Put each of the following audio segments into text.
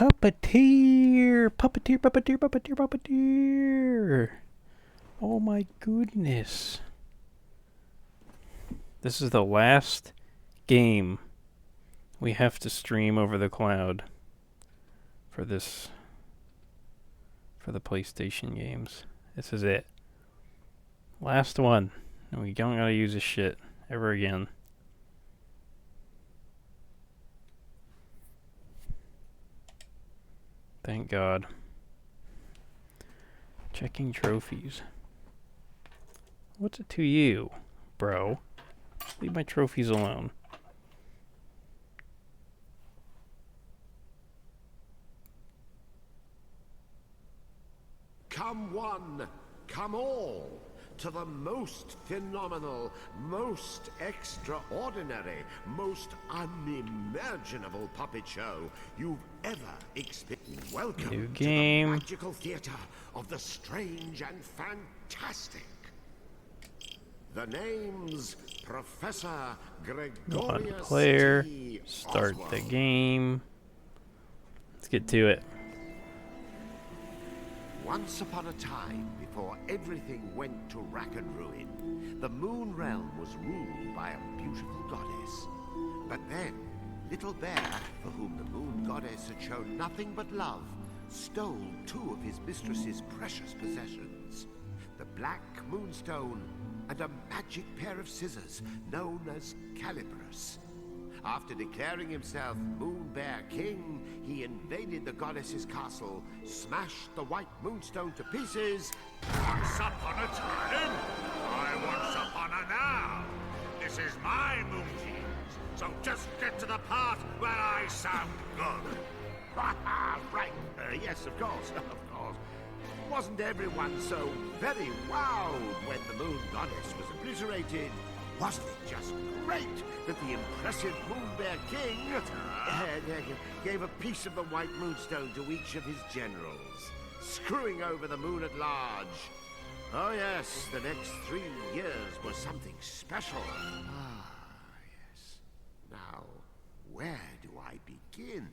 Puppeteer! Puppeteer, puppeteer, puppeteer, puppeteer! Oh my goodness. This is the last game we have to stream over the cloud for this, for the PlayStation games. This is it. Last one. And we don't gotta use this shit ever again. Thank God. Checking trophies. What's it to you, bro? Leave my trophies alone. Come one, come all, to the most phenomenal, most extraordinary, most unimaginable puppet show you've ever experienced. Welcome New to game. the magical theater of the strange and fantastic. The name's Professor Gregorius One player. T. Start Oswald. the game. Let's get to it. Once upon a time, before everything went to rack and ruin, the Moon Realm was ruled by a beautiful goddess. But then, Little Bear, for whom the Moon Goddess had shown nothing but love, stole two of his mistress's precious possessions. The Black Moonstone and a magic pair of scissors known as Calibris. After declaring himself Moon Bear King, he invaded the goddess's castle, smashed the White Moonstone to pieces. Once upon a time, I once upon a now. This is my moon teams, so just get to the part where I sound good. Right, yes, of course, of course. Wasn't everyone so very wowed when the Moon Goddess was obliterated? Wasn't it just great that the impressive Moon Bear King gave a piece of the White Moonstone to each of his generals, screwing over the moon at large? Oh yes, the next 3 years was something special. Ah, yes. Now, where do I begin?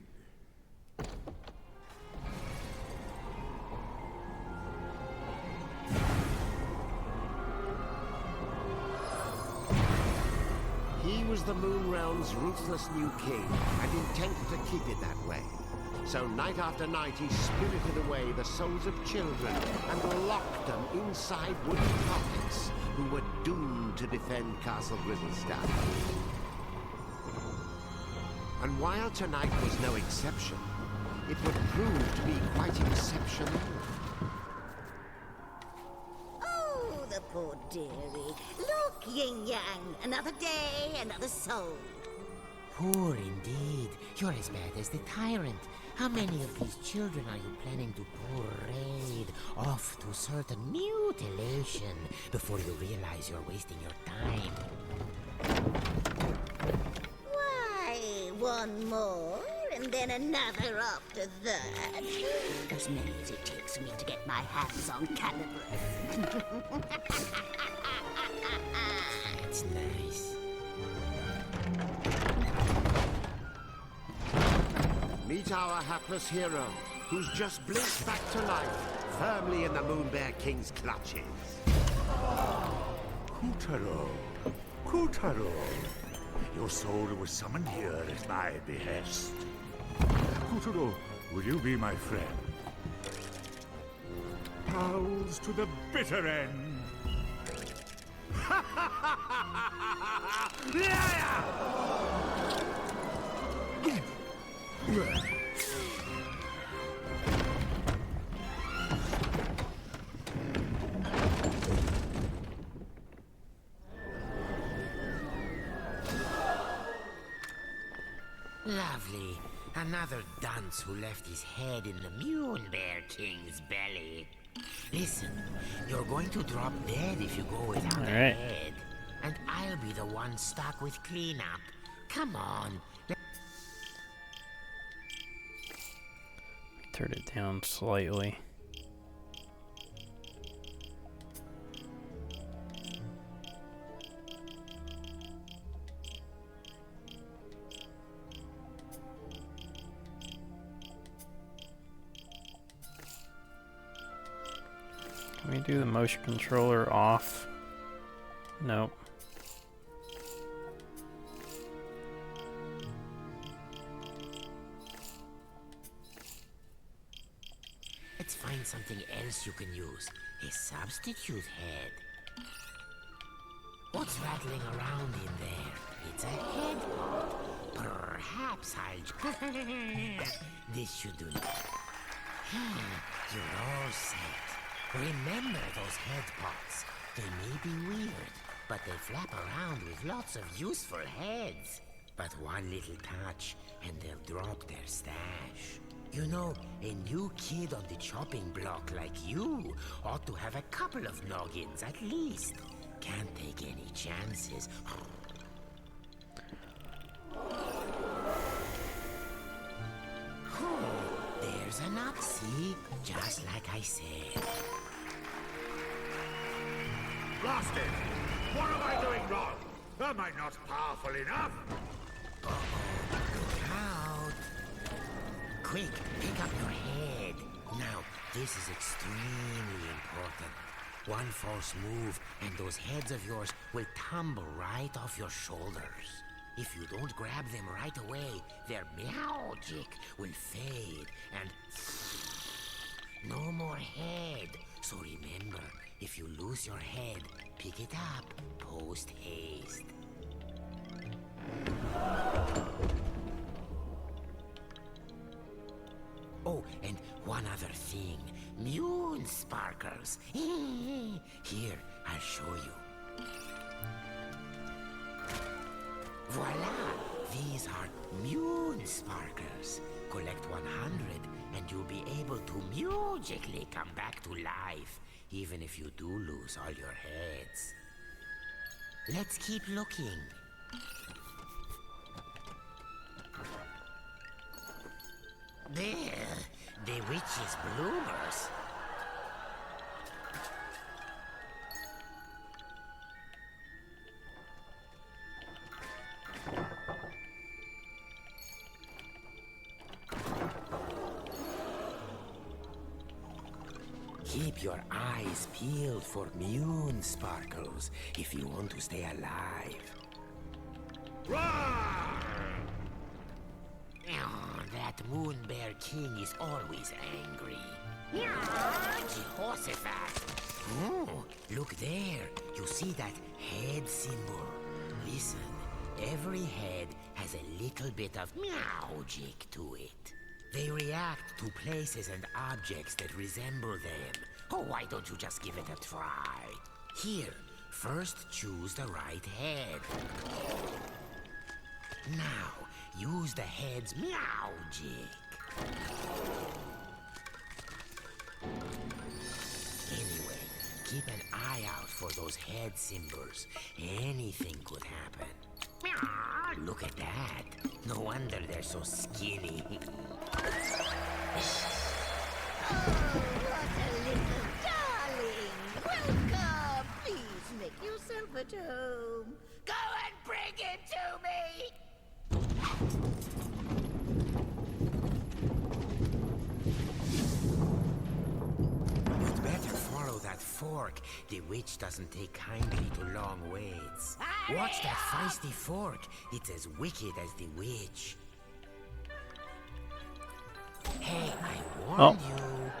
He was the Moon Realm's ruthless new king, and intent to keep it that way. So night after night he spirited away the souls of children and locked them inside wooden puppets who were doomed to defend Castle Grizzlestone. And while tonight was no exception, it would prove to be quite exceptional. Oh, the poor dearie. Look, Yin Yang, another day, another soul. Poor indeed. You're as bad as the tyrant. How many of these children are you planning to parade off to certain mutilation before you realize you're wasting your time? Why, one more, and then another after that. As many as it takes me to get my hands on Calibris. That's nice. Meet our hapless hero, who's just blinked back to life, firmly in the Moon Bear King's clutches. Kutaro, Kutaro, your soul was summoned here at my behest. Kutaro, will you be my friend? Pals to the bitter end. Lovely. Another dunce who left his head in the Moon Bear King's belly. Listen, you're going to drop dead if you go without a head. And I'll be the one stuck with cleanup. Come on. Turn it down slightly. Can we do the motion controller off? Nope. Let's find something else you can use. A substitute head. What's rattling around in there? It's a head pot. Perhaps I'll... This should do. You're all set. Remember those head pots. They may be weird, but they flap around with lots of useful heads. But one little touch, and they'll drop their stash. You know, a new kid on the chopping block like you ought to have a couple of noggins at least. Can't take any chances. There's a nut, see? Just like I said. Blast it! What am I doing wrong? Am I not powerful enough? Look out! Quick, pick up your head. Now, this is extremely important. One false move, and those heads of yours will tumble right off your shoulders. If you don't grab them right away, their magic will fade, and no more head. So remember, if you lose your head, pick it up post-haste. Oh, and one other thing. Moon sparkles. Here, I'll show you. Voila! These are moon sparkles. Collect 100 and you'll be able to magically come back to life, even if you do lose all your heads. Let's keep looking. There, the witch's bloomers. Keep your eyes peeled for moon sparkles if you want to stay alive. Roar! Oh, that moon bear king is always angry. Jehoshaphat! Oh, look there. You see that head symbol? Listen, every head has a little bit of magic to it. They react to places and objects that resemble them. Oh, why don't you just give it a try? Here, first choose the right head. Now, use the head's magic. Anyway, keep an eye out for those head symbols. Anything could happen. Look at that. No wonder they're so skinny. What a little darling! Welcome! Please make yourself at home. Go and bring it to me! You'd better follow that fork. The witch doesn't take kindly to long waits. Watch that feisty fork. It's as wicked as the witch. Hey, I warned you.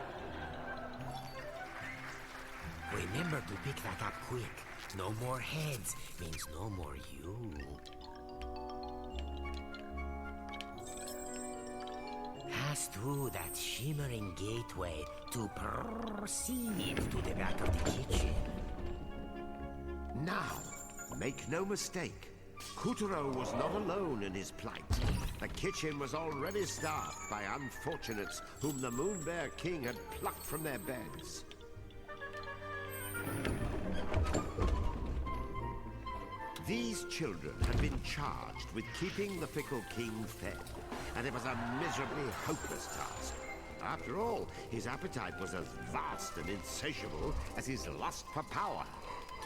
Remember to pick that up quick. No more heads means no more you. Pass through that shimmering gateway to proceed to the back of the kitchen. Now, make no mistake. Kuturo was not alone in his plight. The kitchen was already staffed by unfortunates whom the Moon Bear King had plucked from their beds. These children had been charged with keeping the fickle king fed, and it was a miserably hopeless task. After all, his appetite was as vast and insatiable as his lust for power.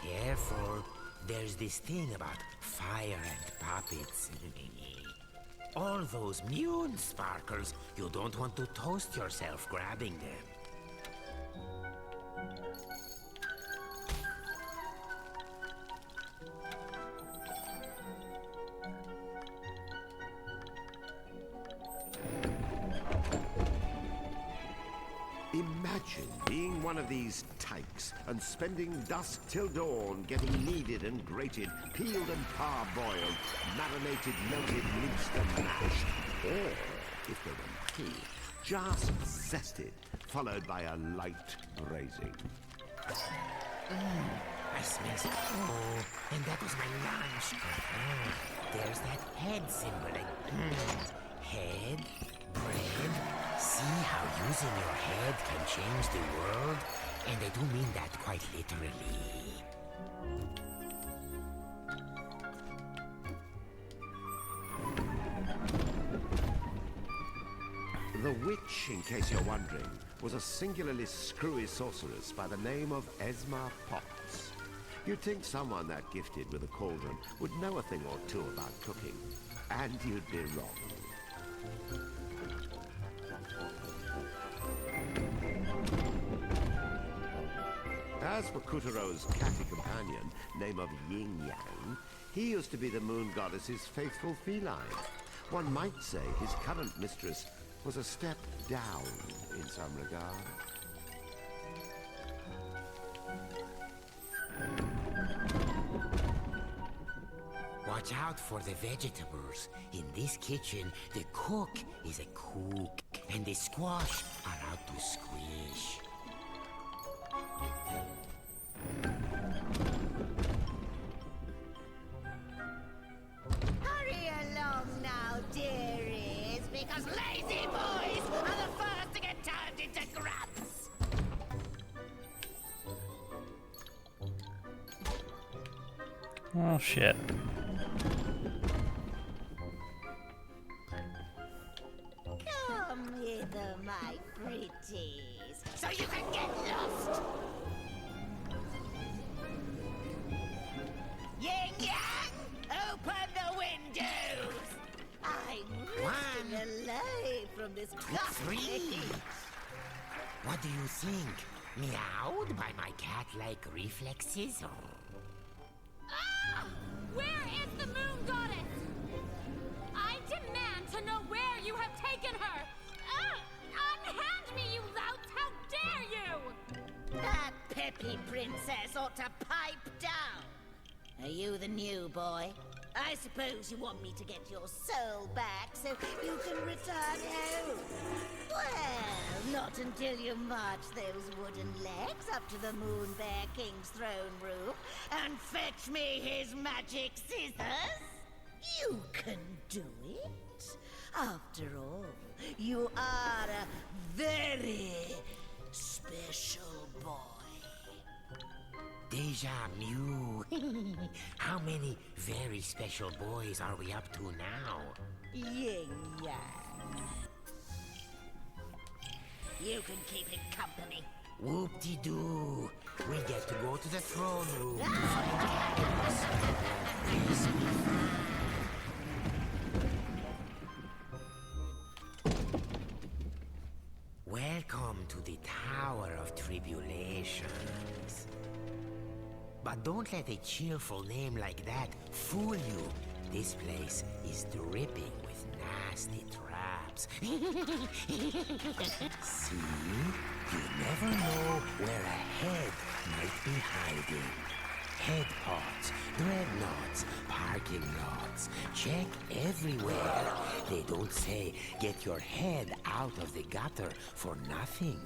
Careful. There's this thing about fire and puppets. All those moon sparkles, you don't want to toast yourself grabbing them. Imagine being one of these tykes and spending dusk till dawn getting kneaded and grated, peeled and parboiled, marinated, melted, minced and mashed. Or, if they were lucky, just zested, followed by a light braising. I smell some. Oh, and that was my lunch. There's that head symbol. Head, bread. See how using your head can change the world? And I do mean that quite literally. The witch, in case you're wondering, was a singularly screwy sorceress by the name of Esma Potts. You'd think someone that gifted with a cauldron would know a thing or two about cooking, and you'd be wrong. As for Kutero's catty companion, name of Yin Yang, he used to be the moon goddess's faithful feline. One might say his current mistress was a step down in some regard. Watch out for the vegetables. In this kitchen, the cook is a cook, and the squash are out to squish. Hurry along now, dearies, because lazy boys are the first to get turned into grubs. Oh shit. Come hither, my pretties, so you can get lost. Yin Yang, open the windows. I'm One, alive from this three. What do you think? Meowed by my cat-like reflexes? Ah! Where is the moon goddess? I demand to know where you have taken her! Unhand me, you louts! How dare you! That peppy princess ought to pipe down. Are you the new boy? I suppose you want me to get your soul back so you can return home. Well, not until you march those wooden legs up to the Moon Bear King's throne room and fetch me his magic scissors. You can do it. After all, you are a very special boy. Deja Mew. How many very special boys are we up to now? Yin Yang. You can keep it company. Whoop-de-doo. We get to go to the throne room to find cannibals. This will be fun. Welcome to the Tower of Tribulations. But don't let a cheerful name like that fool you. This place is dripping with nasty traps. See? You never know where a head might be hiding. Head pots, dreadnoughts, parking lots. Check everywhere. They don't say, get your head out of the gutter for nothing.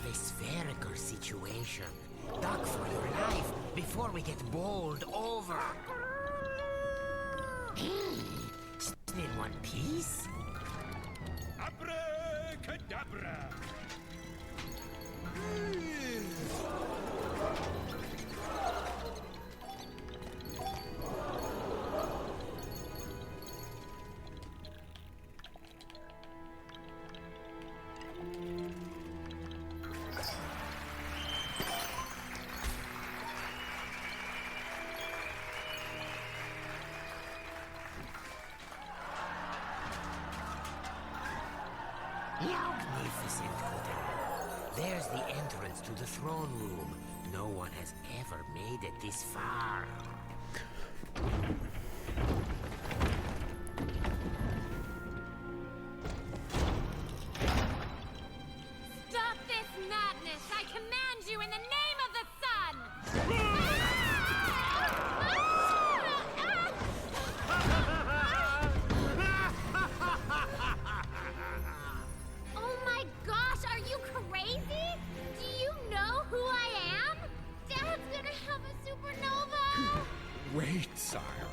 have a spherical situation. Duck for your life before we get bowled over. Hey, still in one piece? Abracadabra! Magnificent, Puppeteer. There's the entrance to the throne room. No one has ever made it this far. Stop this madness! I command you in the name of the sun! Oh my gosh, are you crazy? Do you know who I am? Dad's gonna have a supernova! Wait, sire.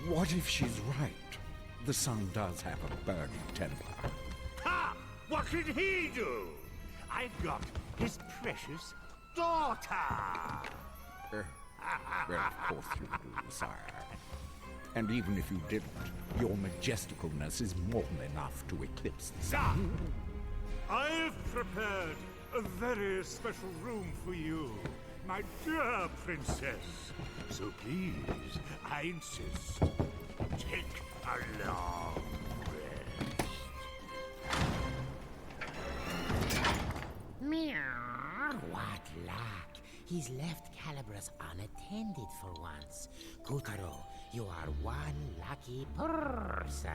What if she's right? The sun does have a burning temper. Ha! What can he do? I've got his precious daughter! Well, of course you do, sire. And even if you didn't, your majesticalness is more than enough to eclipse the sun. I've prepared a very special room for you, my dear princess. So please, I insist, take a long rest. Meow. What luck. He's left Calibras unattended for once. Kutaro, you are one lucky person.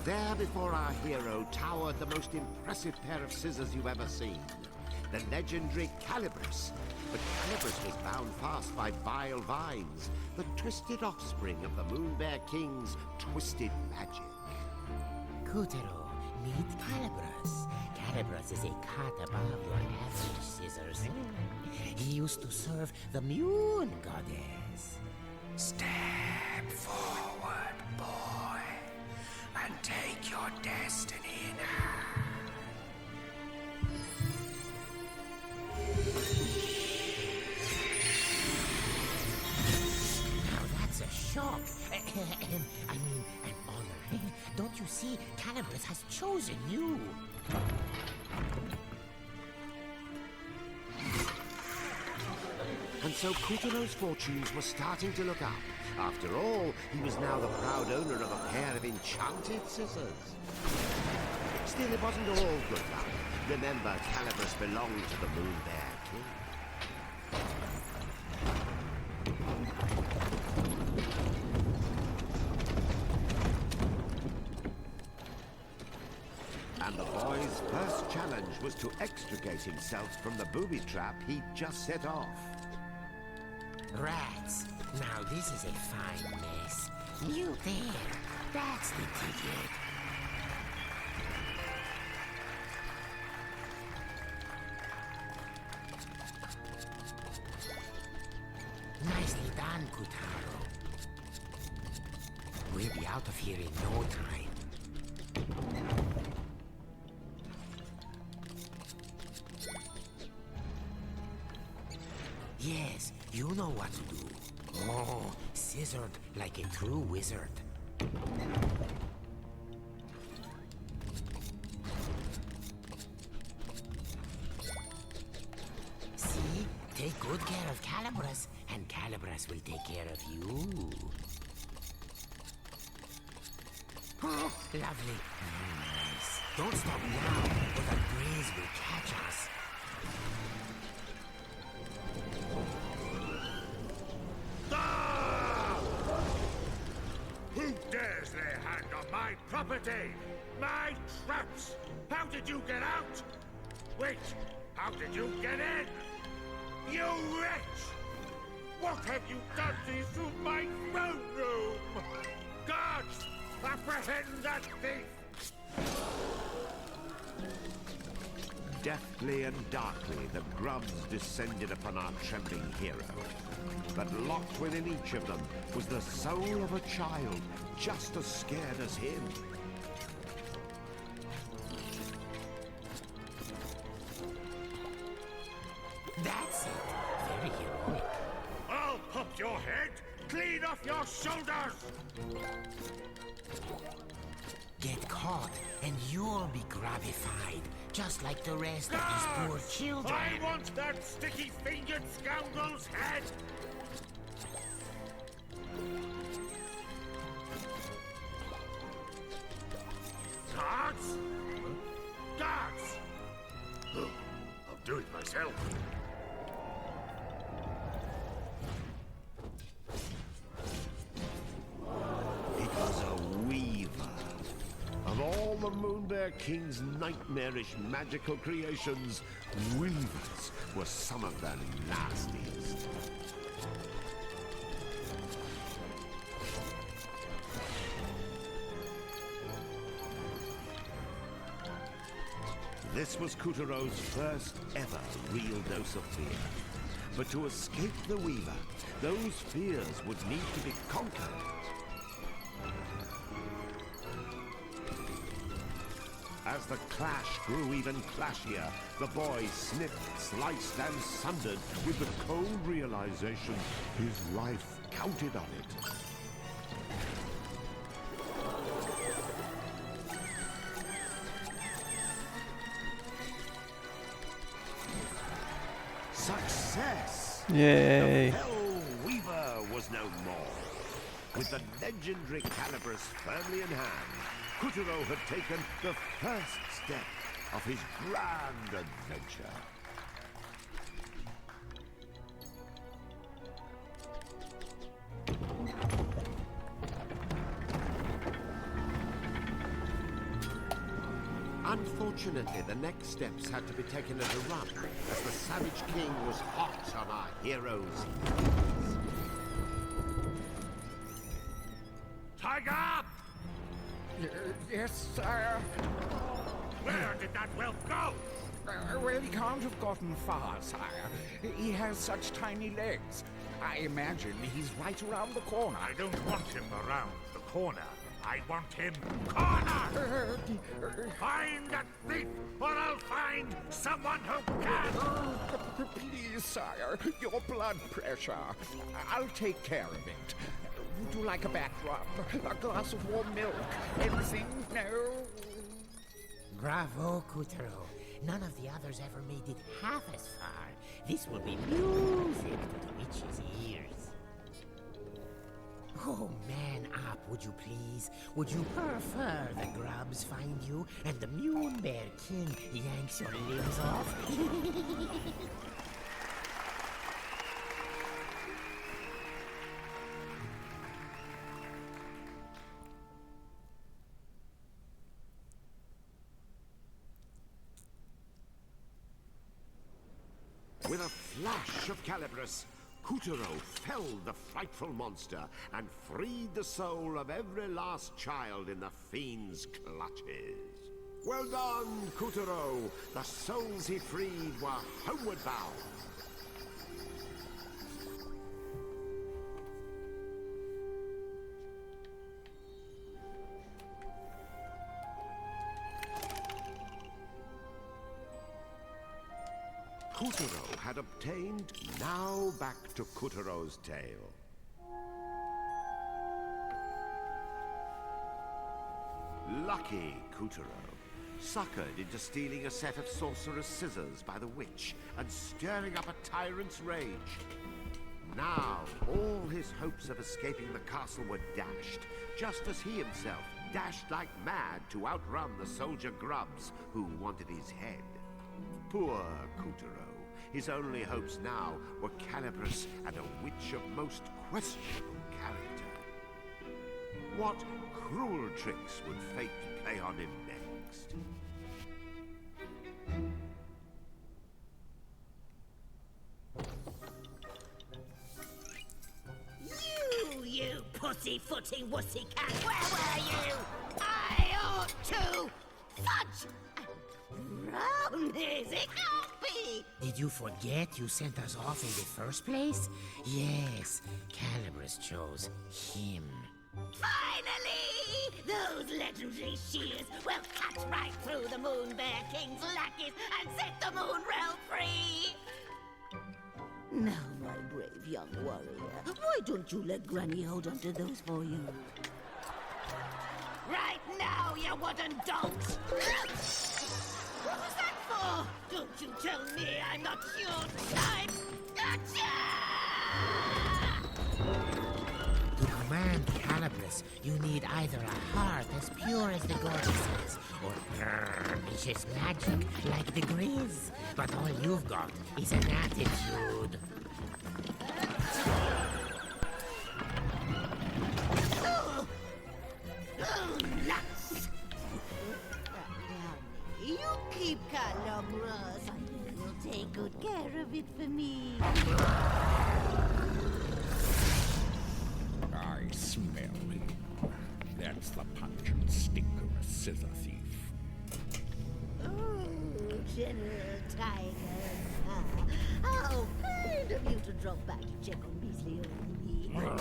There before our hero towered the most impressive pair of scissors you've ever seen. The legendary Calibras. But Calibras was bound fast by vile vines, the twisted offspring of the Moonbear King's twisted magic. Kutaro, meet Calibras. Calibras is a cut above your average scissors. He used to serve the Moon Goddess. Step forward, boy, and take your destiny in hand. Now that's a shock. I mean, an honor. Don't you see? Calibras has chosen you. And so Kutaro's fortunes were starting to look up. After all, he was now the proud owner of a pair of enchanted scissors. Still, it wasn't all good luck. Remember, Calibras belonged to the Moonbear King. And the boy's first challenge was to extricate himself from the booby trap he'd just set off. Rats. Now this is a fine mess. You there. That's the ticket. Nicely done, Kutaro. We'll be out of here in no time. Yes, you know what to do. Oh, scissored like a true wizard. See? Take good care of Calibras, and Calibras will take care of you. Oh, lovely. Nice. Don't stop now, or the breeze will catch us. Who dares lay hand on my property? My traps! How did you get out? Wait, how did you get in? You wretch! What have you done to my throne room? Guards, Apprehend that thief! Deftly and darkly, the grubs descended upon our trembling hero. But locked within each of them was the soul of a child, just as scared as him. That's it. Very heroic. I'll pop your head clean off your shoulders! Get caught, and you'll be grabified, just like the rest of these poor children. I want that sticky-fingered scoundrel's head! Guards? Guards! Oh, I'll do it myself. It was a weaver. Of all the Moonbear King's nightmarish magical creations, weavers were some of the nastiest. This was Kutero's first ever real dose of fear. But to escape the Weaver, those fears would need to be conquered. As the clash grew even clashier, the boy snipped, sliced, and sundered with the cold realization his life counted on it. Success! Yay! The Fell Weaver was no more. With the legendary Calibris firmly in hand, Kutero had taken the first step of his grand adventure. Unfortunately, the next steps had to be taken at a run, as the Savage King was hot on our heroes' heels. Tiger! Yes, sire. Where did that whelp go? Well, he can't have gotten far, sire. He has such tiny legs. I imagine he's right around the corner. I don't want him around the corner. I want him cornered! Find that thief, or I'll find someone who can! Please, sire, your blood pressure. I'll take care of it. Would you like a back rub? A glass of warm milk? Anything? No? Bravo, Kutero. None of the others ever made it half as far. This will be music to the witch's ears. Oh, man up, would you please? Would you prefer the grubs find you and the Moonbear King yanks your limbs off? With a flash of Calibris, Kutero felled the frightful monster and freed the soul of every last child in the fiend's clutches. Well done, Kutero! The souls he freed were homeward bound. Kutero had obtained, now back to Kutero's tale. Lucky Kutero, suckered into stealing a set of sorcerer's scissors by the witch and stirring up a tyrant's rage. Now, all his hopes of escaping the castle were dashed, just as he himself dashed like mad to outrun the soldier grubs who wanted his head. Poor Kutero. His only hopes now were Calibris and a witch of most questionable character. What cruel tricks would fate play on him next? You pussyfooting wussy cat, where were you? I ought to fudge brownies, it can't be. Did you forget you sent us off in the first place? Yes, Calabrus chose him. Finally! Those legendary shears will cut right through the Moon Bear King's lackeys and set the Moon Realm free! Now, my brave young warrior, why don't you let Granny hold onto those for you? Right now, you wooden donks! What was that for? Don't you tell me I'm not your type! Gotcha! To command Calabrus, you need either a heart as pure as the goddesses, or vicious magic like the Grizz. But all you've got is an attitude. Nuts! You keep Calabrus. I know you'll take good care of it for me. I smell it. That's the pungent stink of a scissor thief. Oh, General Tiger. How kind of you to drop by to check on Beasley and me. Gosh,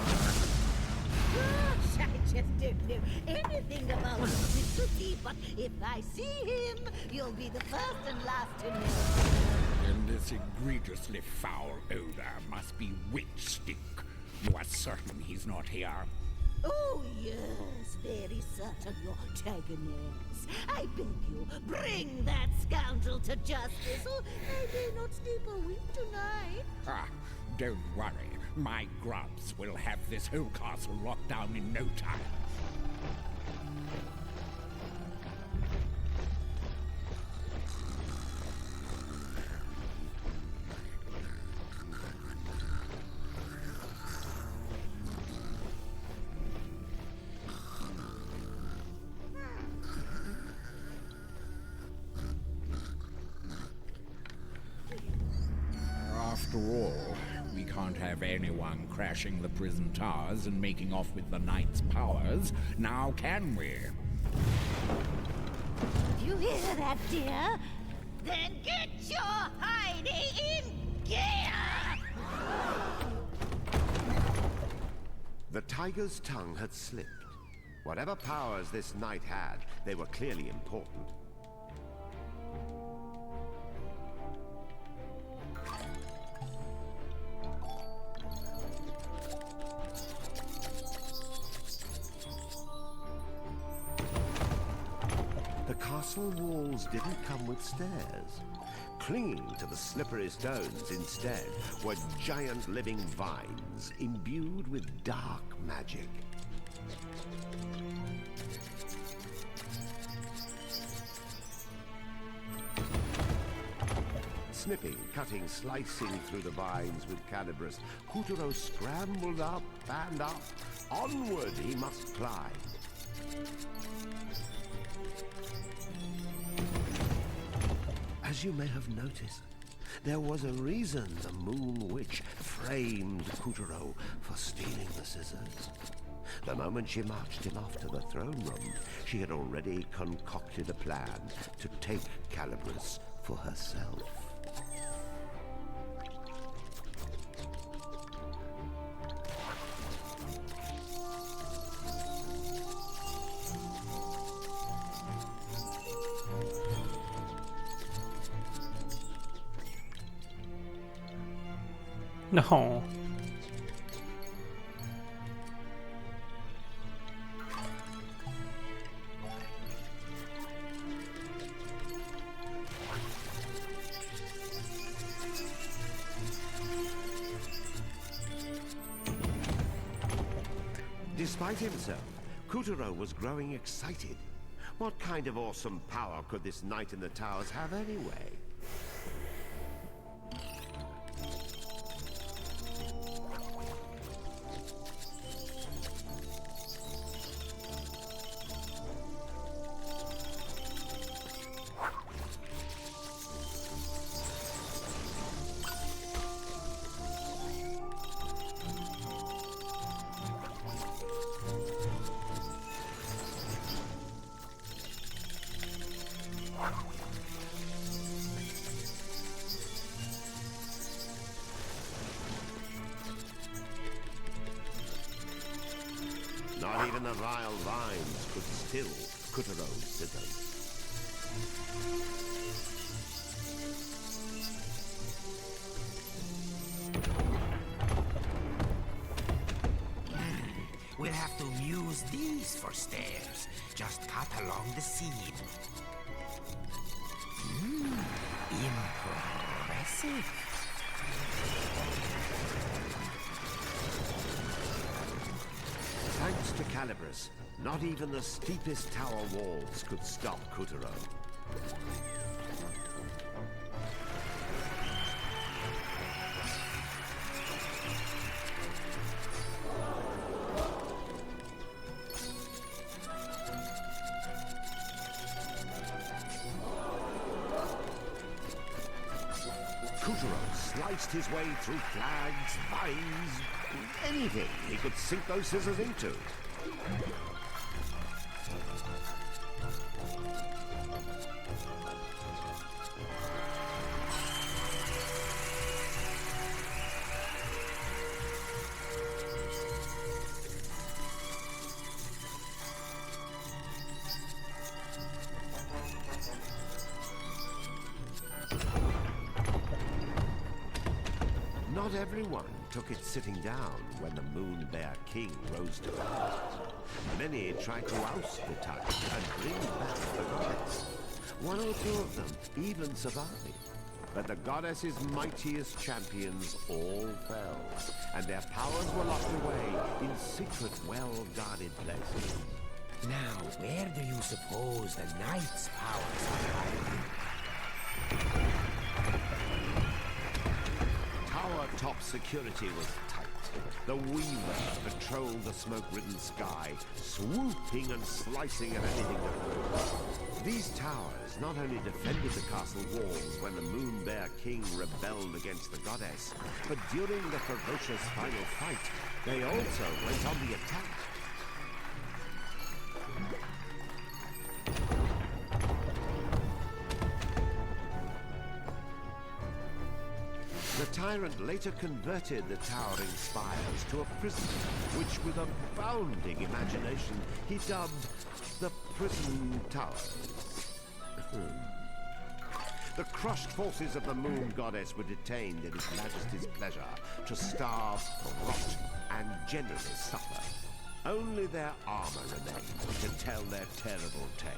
I just don't know anything about Mr. Thief, but if I see him, you'll be the first and last to know. And this egregiously foul odor must be witch stink. You are certain he's not here? Oh, yes, very certain, your Tagoness. I beg you, bring that scoundrel to justice, or I may not sleep a wink tonight. Ah, don't worry. My grubs will have this whole castle locked down in no time. After all, we can't have anyone crashing the prison towers and making off with the knight's powers, now can we? You hear that, dear? Then get your Heidi in gear! The tiger's tongue had slipped. Whatever powers this knight had, they were clearly important. The castle walls didn't come with stairs. Clinging to the slippery stones instead were giant living vines imbued with dark magic. Snipping, cutting, slicing through the vines with Calabrus, Kuturo scrambled up and up. Onward he must climb. As you may have noticed, there was a reason the Moon Witch framed Kuturo for stealing the scissors. The moment she marched him off to the throne room, she had already concocted a plan to take Calabrus for herself. No. Despite himself, Kuturo was growing excited. What kind of awesome power could this knight in the towers have anyway? Not even the vile vines could still Kutero's scissors. We'll have to use these for stairs. Just cut along the seam. Impressive. Thanks to Calibris, not even the steepest tower walls could stop Kutero. Kutero sliced his way through flags, vines, anything he could sink those scissors into. Not everyone took it sitting down when the Moon Bear King rose to power. Many tried to oust the tyrant and bring back the goddess. One or two of them even survived. But the goddess's mightiest champions all fell, and their powers were locked away in secret, well-guarded places. Now, where do you suppose the knight's powers are hiding? Tower-top security was tight. The Weaver patrolled the smoke-ridden sky, swooping and slicing at anything that moved. These towers not only defended the castle walls when the Moon Bear King rebelled against the goddess, but during the ferocious final fight, they also went on the attack. The tyrant later converted the towering spires to a prison, which with abounding imagination he dubbed the Prison Towers. The crushed forces of the Moon Goddess were detained at His Majesty's pleasure to starve, rot, and generally suffer. Only their armor remained to tell their terrible tale.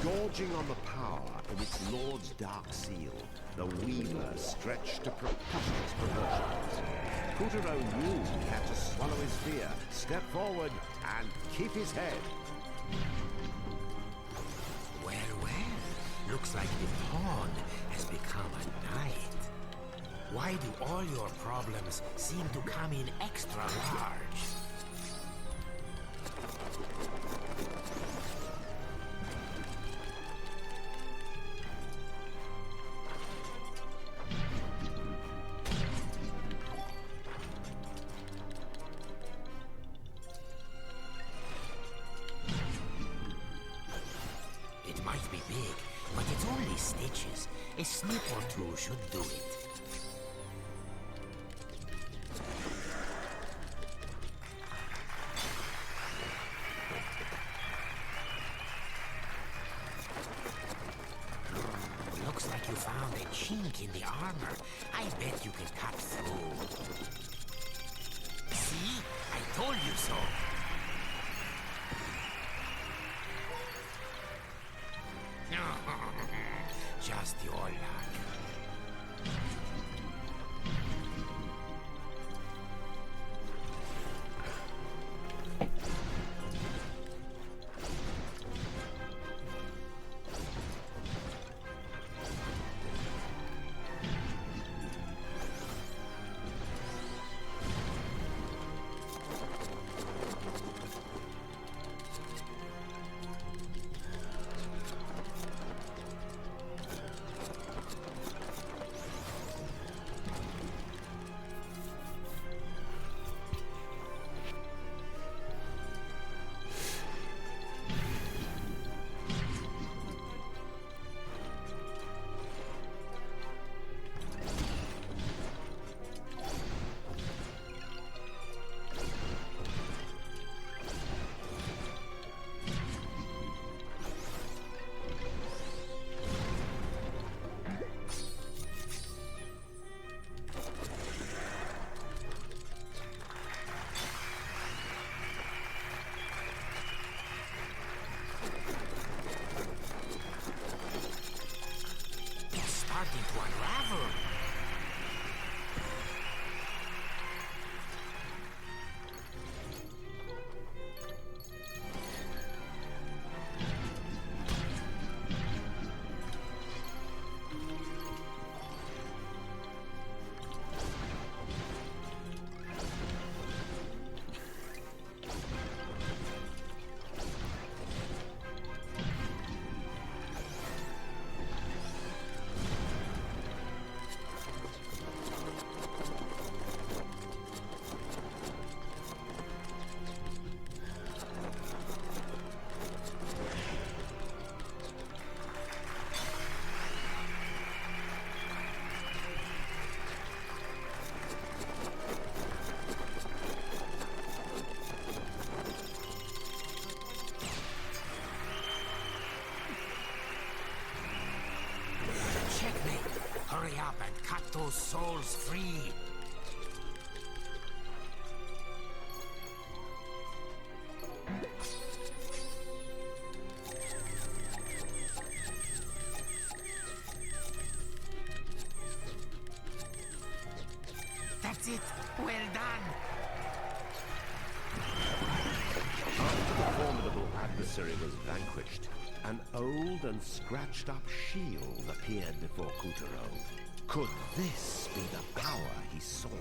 Gorging on the power of its lord's dark seal, the Weaver stretched to preposterous proportions. Kutero knew he had to swallow his fear, step forward, and keep his head. Well, looks like the pawn has become a knight. Why do all your problems seem to come in extra large? A snip or two should do it. Looks like you found a chink in the armor. I bet you can cut through. See? I told you so. Just your luck. starting to unravel. Checkmate! Hurry up and cut those souls free! That's it! Well done! After the formidable adversary was vanquished, an old and scratched-up shield appeared before Kuturo. Could this be the power he sought?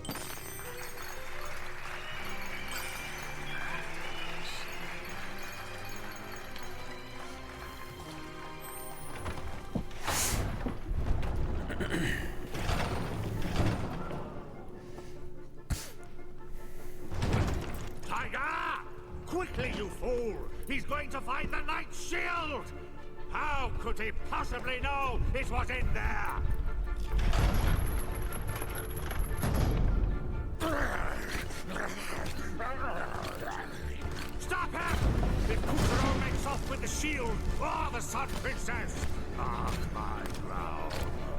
Tiger! Quickly, you fool! He's going to find the Knight's shield! How could he possibly know it was in there? Stop him! If Kuturo makes off with the shield or the Sun Princess, mark my brow.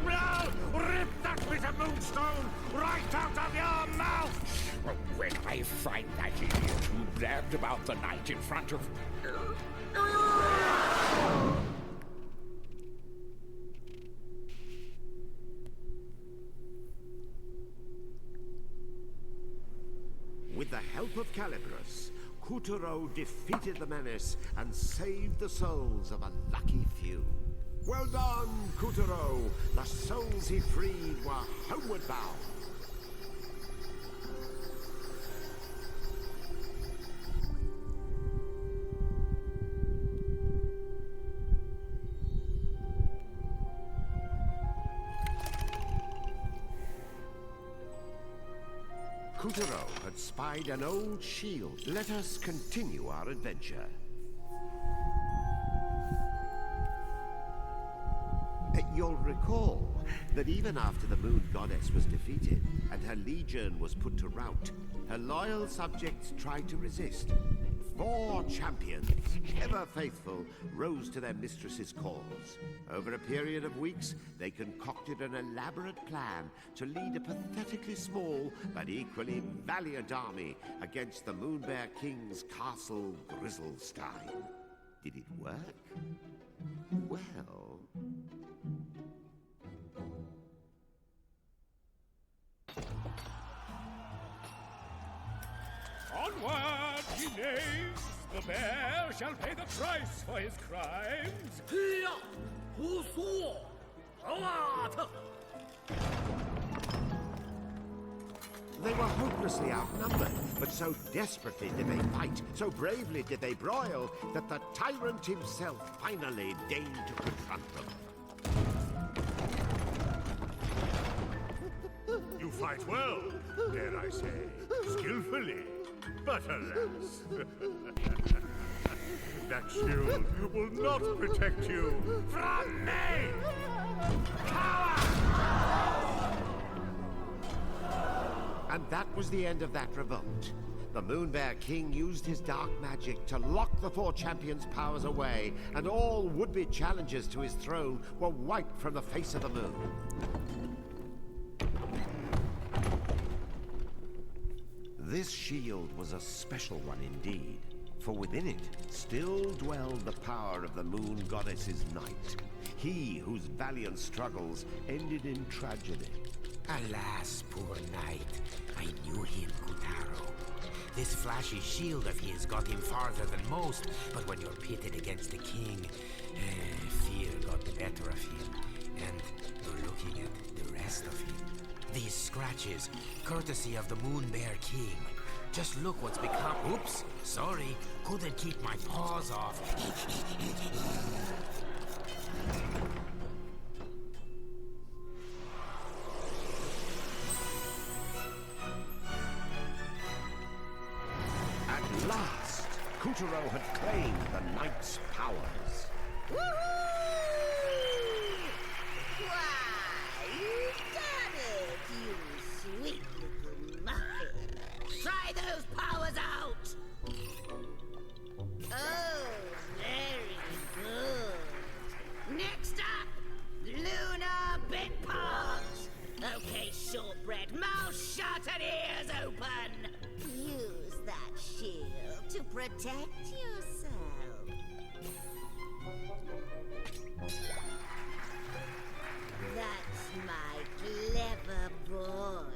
No! Rip that bit of moonstone right out of your mouth! When I find that idiot who blabbed about the night in front of... With the help of Calibros, Kuturo defeated the menace and saved the souls of a lucky few. Well done, Kuturo! The souls he freed were homeward bound. Kuturo had spied an old shield. Let us continue our adventure. You'll recall that even after the Moon Goddess was defeated and her legion was put to rout, her loyal subjects tried to resist. 4 champions, ever faithful, rose to their mistress's cause. Over a period of weeks, they concocted an elaborate plan to lead a pathetically small but equally valiant army against the Moonbear King's castle Grizzlestein. Did it work? Well... Onward, ye knaves! The bear shall pay the price for his crimes! They were hopelessly outnumbered, but so desperately did they fight, so bravely did they broil, that the tyrant himself finally deigned to confront them. You fight well, dare I say, skillfully, but alas. That shield will not protect you from me! Power! And that was the end of that revolt. The Moonbear King used his dark magic to lock the 4 champions' powers away, and all would-be challengers to his throne were wiped from the face of the moon. This shield was a special one indeed, for within it still dwelled the power of the Moon Goddess's Knight. He whose valiant struggles ended in tragedy. Alas, poor knight. I knew him, Kutaro. This flashy shield of his got him farther than most, but when you're pitted against the king, fear got the better of him. And you're looking at the rest of him. These scratches, courtesy of the Moon Bear King. Just look what's become. Oops, sorry, couldn't keep my paws off. At last, Kutaro had claimed the knight's powers. Woohoo! Why, you've done it, you sweet little muffin. Try those powers out! Oh, very good. Next up, Lunar Bit Parts. Okay, shortbread, mouth shut and ears open. Use that shield to protect yourself. That's my clever boy.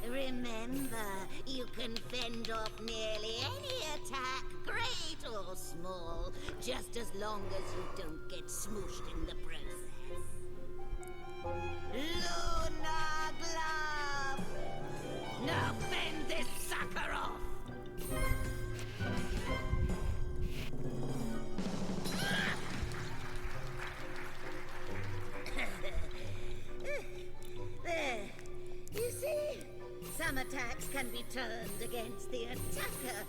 Remember, you can fend off nearly any attack, great or small, just as long as you don't get smooshed in the process. Lunar Glove! Now fend this sucker off! There. You see? Some attacks can be turned against the attacker.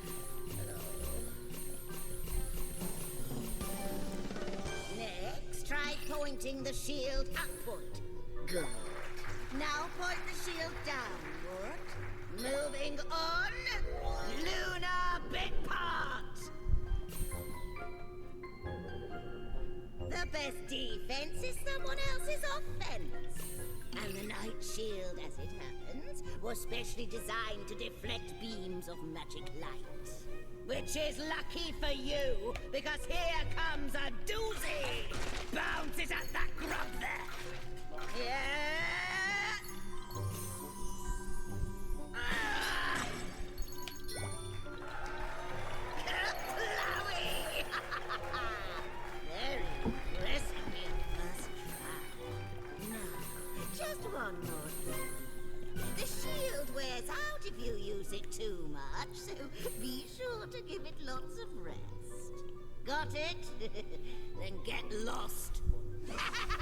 Next, try pointing the shield upward. Good. Now point the shield downward. Moving on. Lunar Bit Part! The best defense is someone else's offense. And the Night Shield, as it happens, was specially designed to deflect beams of magic light. Which is lucky for you, because here comes a doozy! Bounce it at that grub there! Yeah! Ah! Kerplowy! Very impressive in first try. Now, just one more thing. The shield wears out if you use it too much, so be sure to give it lots of rest. Got it? Then get lost.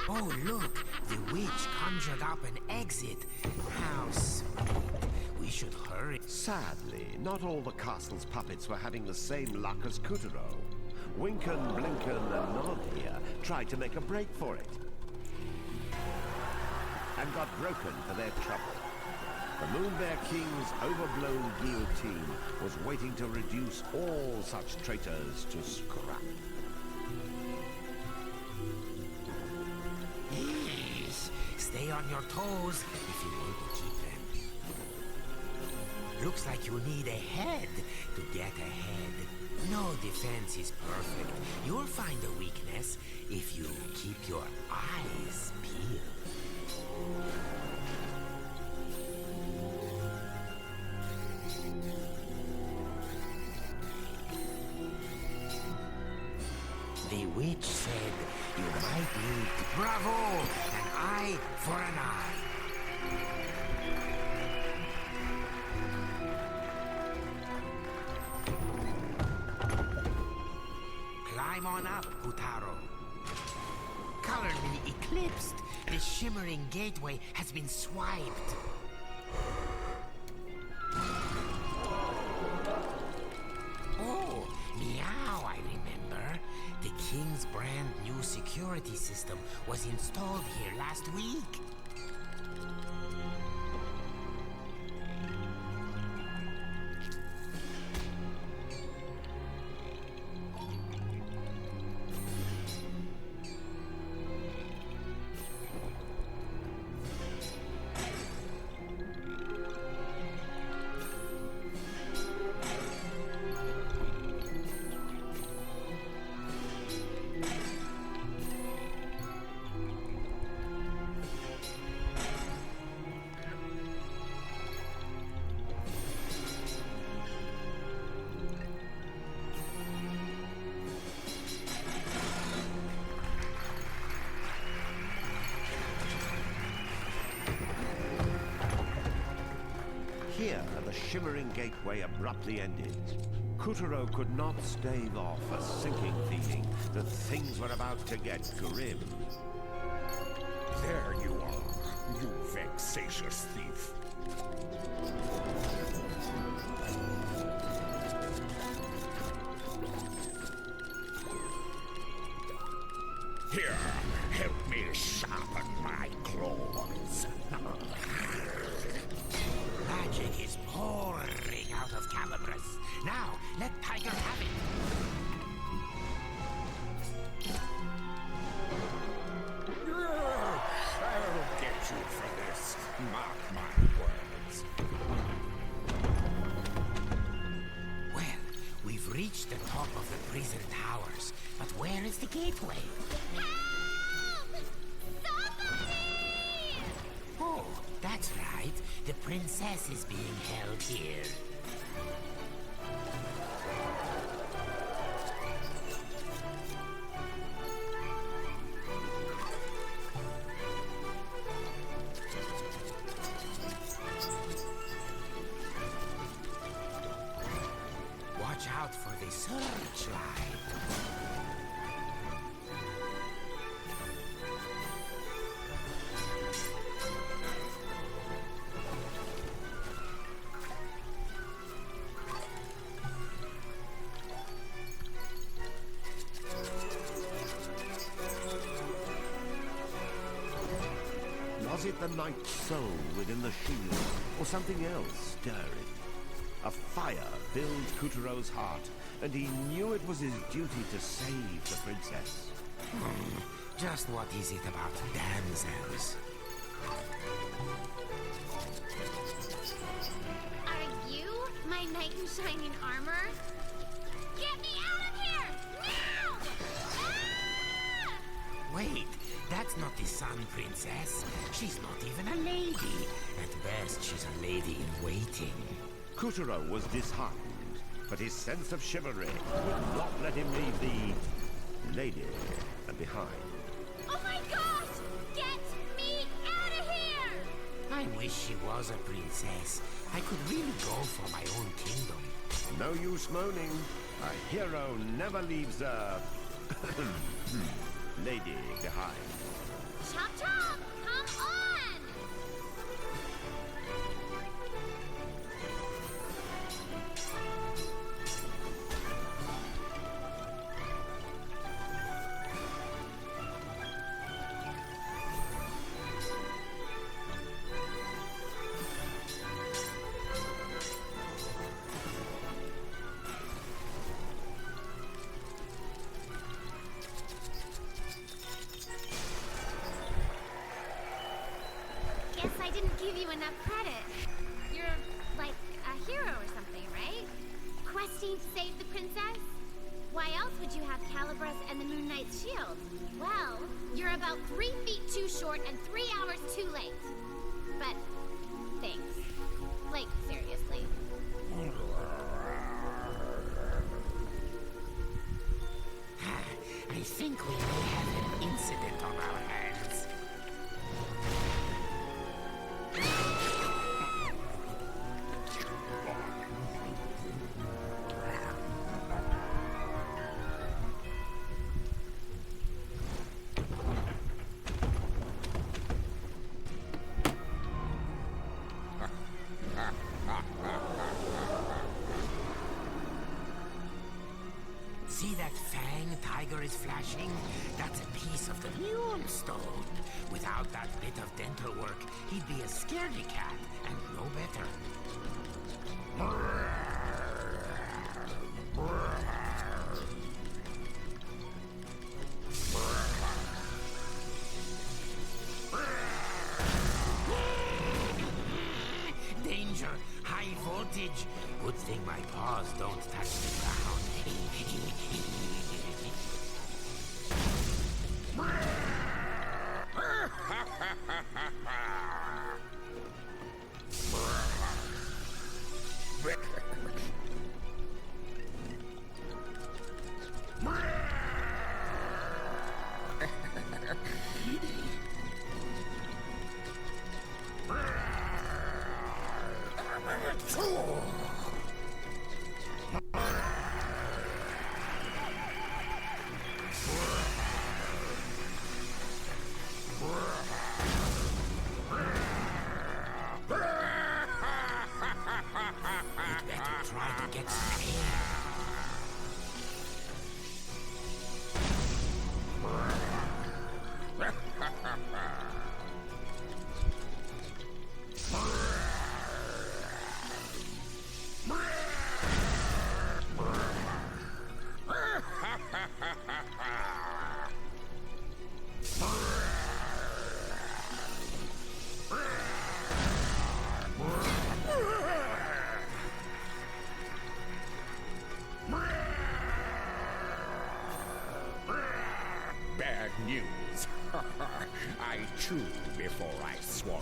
Oh, look! The witch conjured up an exit. How sweet. We should hurry. Sadly, not all the castle's puppets were having the same luck as Kutaro. Winken, Blinken, and Nod here tried to make a break for it. And got broken for their trouble. The Moonbear King's overblown guillotine was waiting to reduce all such traitors to scrap. Yes, stay on your toes if you want to keep them. Looks like you need a head to get ahead. No defense is perfect. You'll find a weakness if you keep your eyes peeled. The witch said you might need bravo, an eye for an eye. Climb on up, Kutaro. Colorly eclipsed, the shimmering gateway has been swiped. Oh, meow, I remember. The King's brand new security system was installed here last week. shimmering gateway abruptly ended, Kuturo could not stave off a sinking feeling that things were about to get grim. There you are, you vexatious thief. Here, help me sharpen my claws. Magic is pouring out of Calibras. Now, let Tiger have it. I'll get you for this. Mark my words. Well, we've reached the top of the prison towers, but where is the gateway? Help! Somebody! Oh, that's right. The princess is being held here. Watch out for the searchlight. Was it the knight's soul within the shield, or something else stirring? A fire filled Kuturo's heart, and he knew it was his duty to save the princess. Just what is it about damsels? Are you my knight in shining armor? Get me out of here! Now! Ah! Wait, that's not the Sun Princess. She's not even a lady. At best, she's a lady in waiting. Kuturo was disheartened, but his sense of chivalry would not let him leave the lady behind. Oh my gosh! Get me out of here! I wish she was a princess. I could really go for my own kingdom. No use moaning. A hero never leaves a lady behind. Chop chop! Come on! Guess I didn't give you enough credit. You're like a hero or something, right? Questing to save the princess? Why else would you have Calibras and the Moon Knight's shield? Well, you're about 3 feet too short and 3 hours too late. But thanks. Like, seriously. I think we may have an incident on our hands. See that fang Tiger is flashing? That's a piece of the Moonstone. Without that bit of dental work, he'd be a scaredy cat and no better. Danger! High voltage! Good thing my paws don't touch the ground. I chew before I swallow.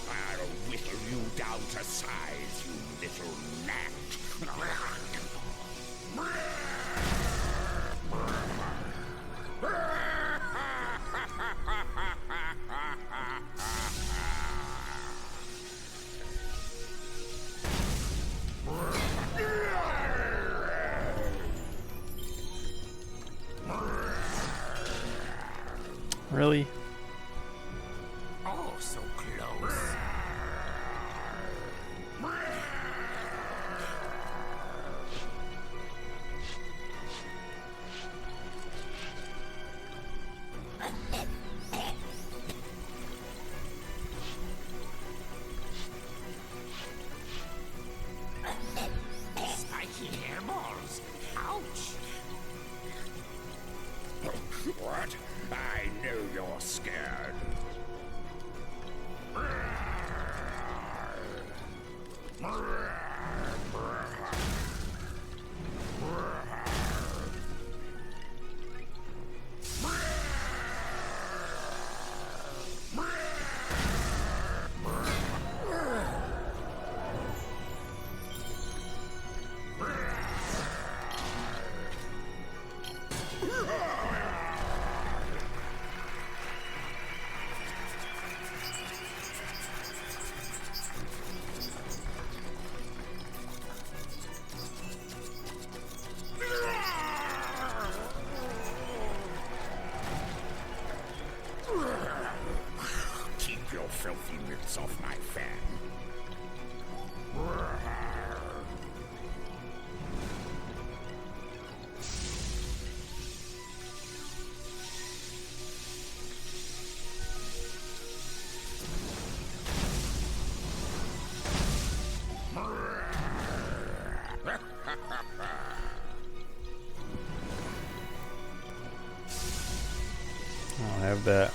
I'll whittle you down to size, you little gnat. Really? Oh, so close. Spiky hairballs. Ouch. What? I know you're scared. Keep your filthy mitts off my fan. I'll have that.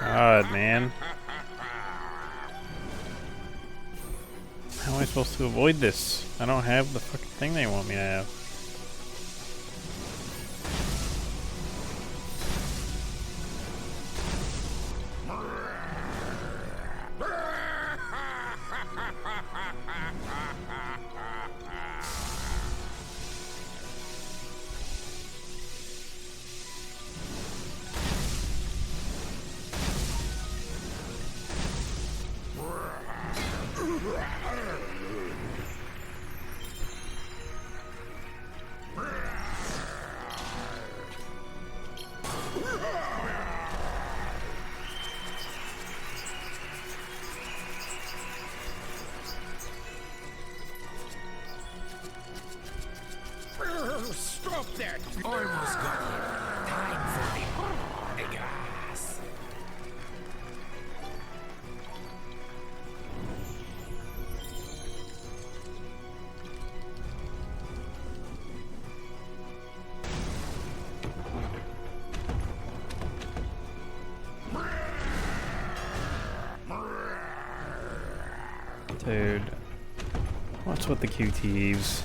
God, man. How am I supposed to avoid this? I don't have the fucking thing they want me to have. Stop that! Almost got him. Time for the gas. Dude. What's with the QTs?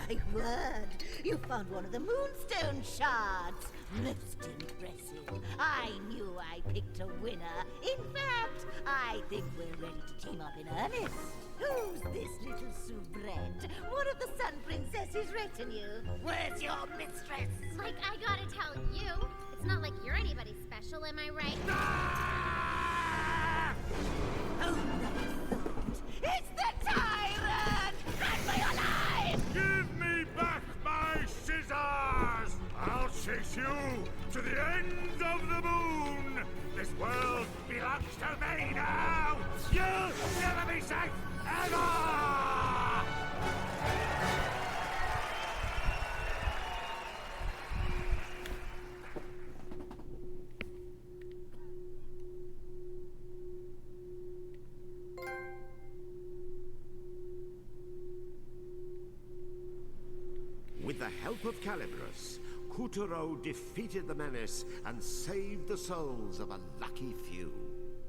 My word! You found one of the moonstone shards! Most impressive. I knew I picked a winner. In fact, I think we're ready to team up in earnest. Who's this little soubrette? One of the Sun Princess's retinue. Where's your mistress? Like, I gotta tell you, it's not like you're anybody special, am I right? Oh, no, it's the tyrant! Run for your life! Give me back my scissors! I'll chase you to the ends of the moon! This world belongs to me now! You'll never be safe, ever! With the help of Calibros, Kuturo defeated the menace and saved the souls of a lucky few.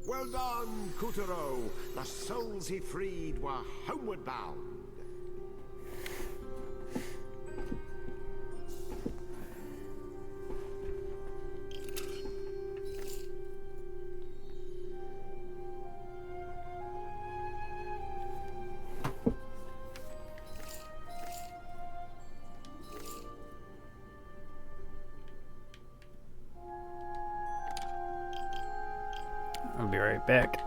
Well done, Kuturo! The souls he freed were homeward bound. I'll be right back.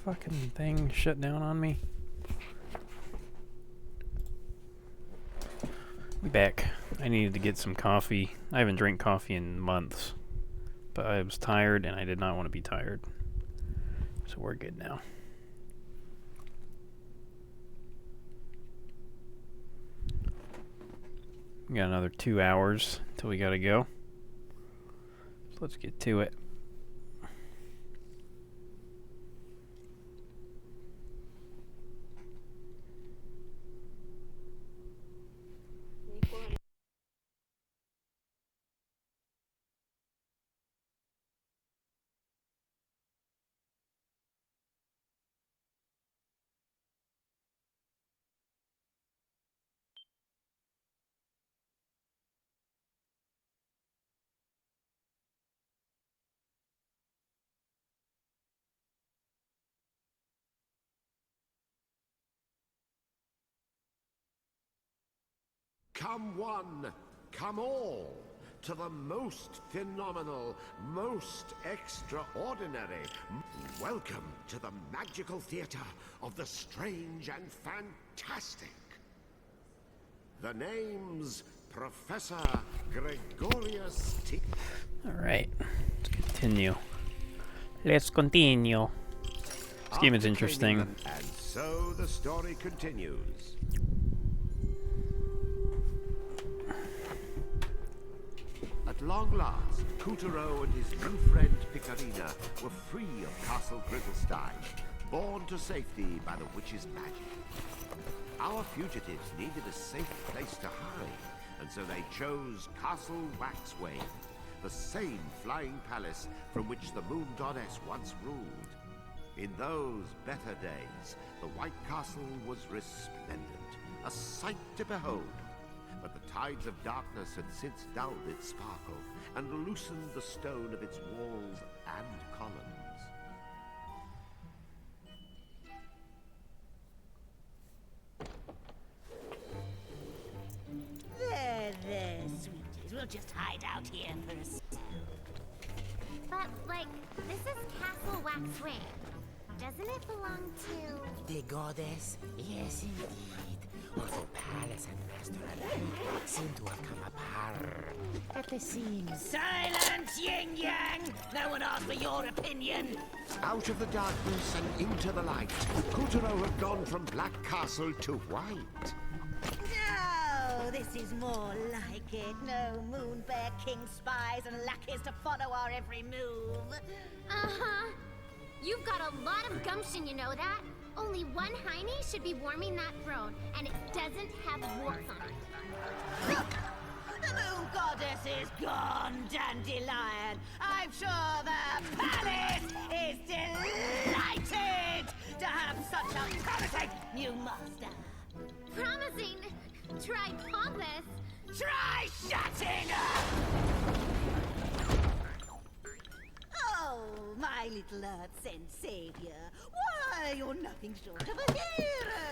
fucking thing shut down on me? We back. I needed to get some coffee. I haven't drank coffee in months. But I was tired and I did not want to be tired. So we're good now. We got another 2 hours till we gotta go. So let's get to it. Come one, come all, to the most phenomenal, most extraordinary. Welcome to the magical theater of the strange and fantastic. The name's Professor Gregorius T. Alright, let's continue. Let's continue. This game is interesting. And so the story continues. At long last, Couturier and his new friend Picarina were free of Castle Grittelstein, borne to safety by the witch's magic. Our fugitives needed a safe place to hide, and so they chose Castle Waxway, the same flying palace from which the Moon Goddess once ruled. In those better days, the White Castle was resplendent, a sight to behold. But the tides of darkness had since dulled its sparkle and loosened the stone of its walls and columns. There, sweeties. We'll just hide out here for a spell. But, like, this is Castle Waxway. Doesn't it belong to... The goddess? Yes, indeed. Although palace and master alike seem to have come apart at the seams. Silence, Yin Yang! No one asked for your opinion! Out of the darkness and into the light, Couturier had gone from Black Castle to White. No, this is more like it. No Moon Bear King spies and lackeys to follow our every move. Uh-huh. You've got a lot of gumption, you know that? Only one hiney should be warming that throne, and it doesn't have warts on it. The Moon Goddess is gone, Dandelion. I'm sure the palace is delighted to have such a promising new master. Promising? Try pompous. Try shutting up! Oh, my little earth-sent savior. Why, you're nothing short of a hero.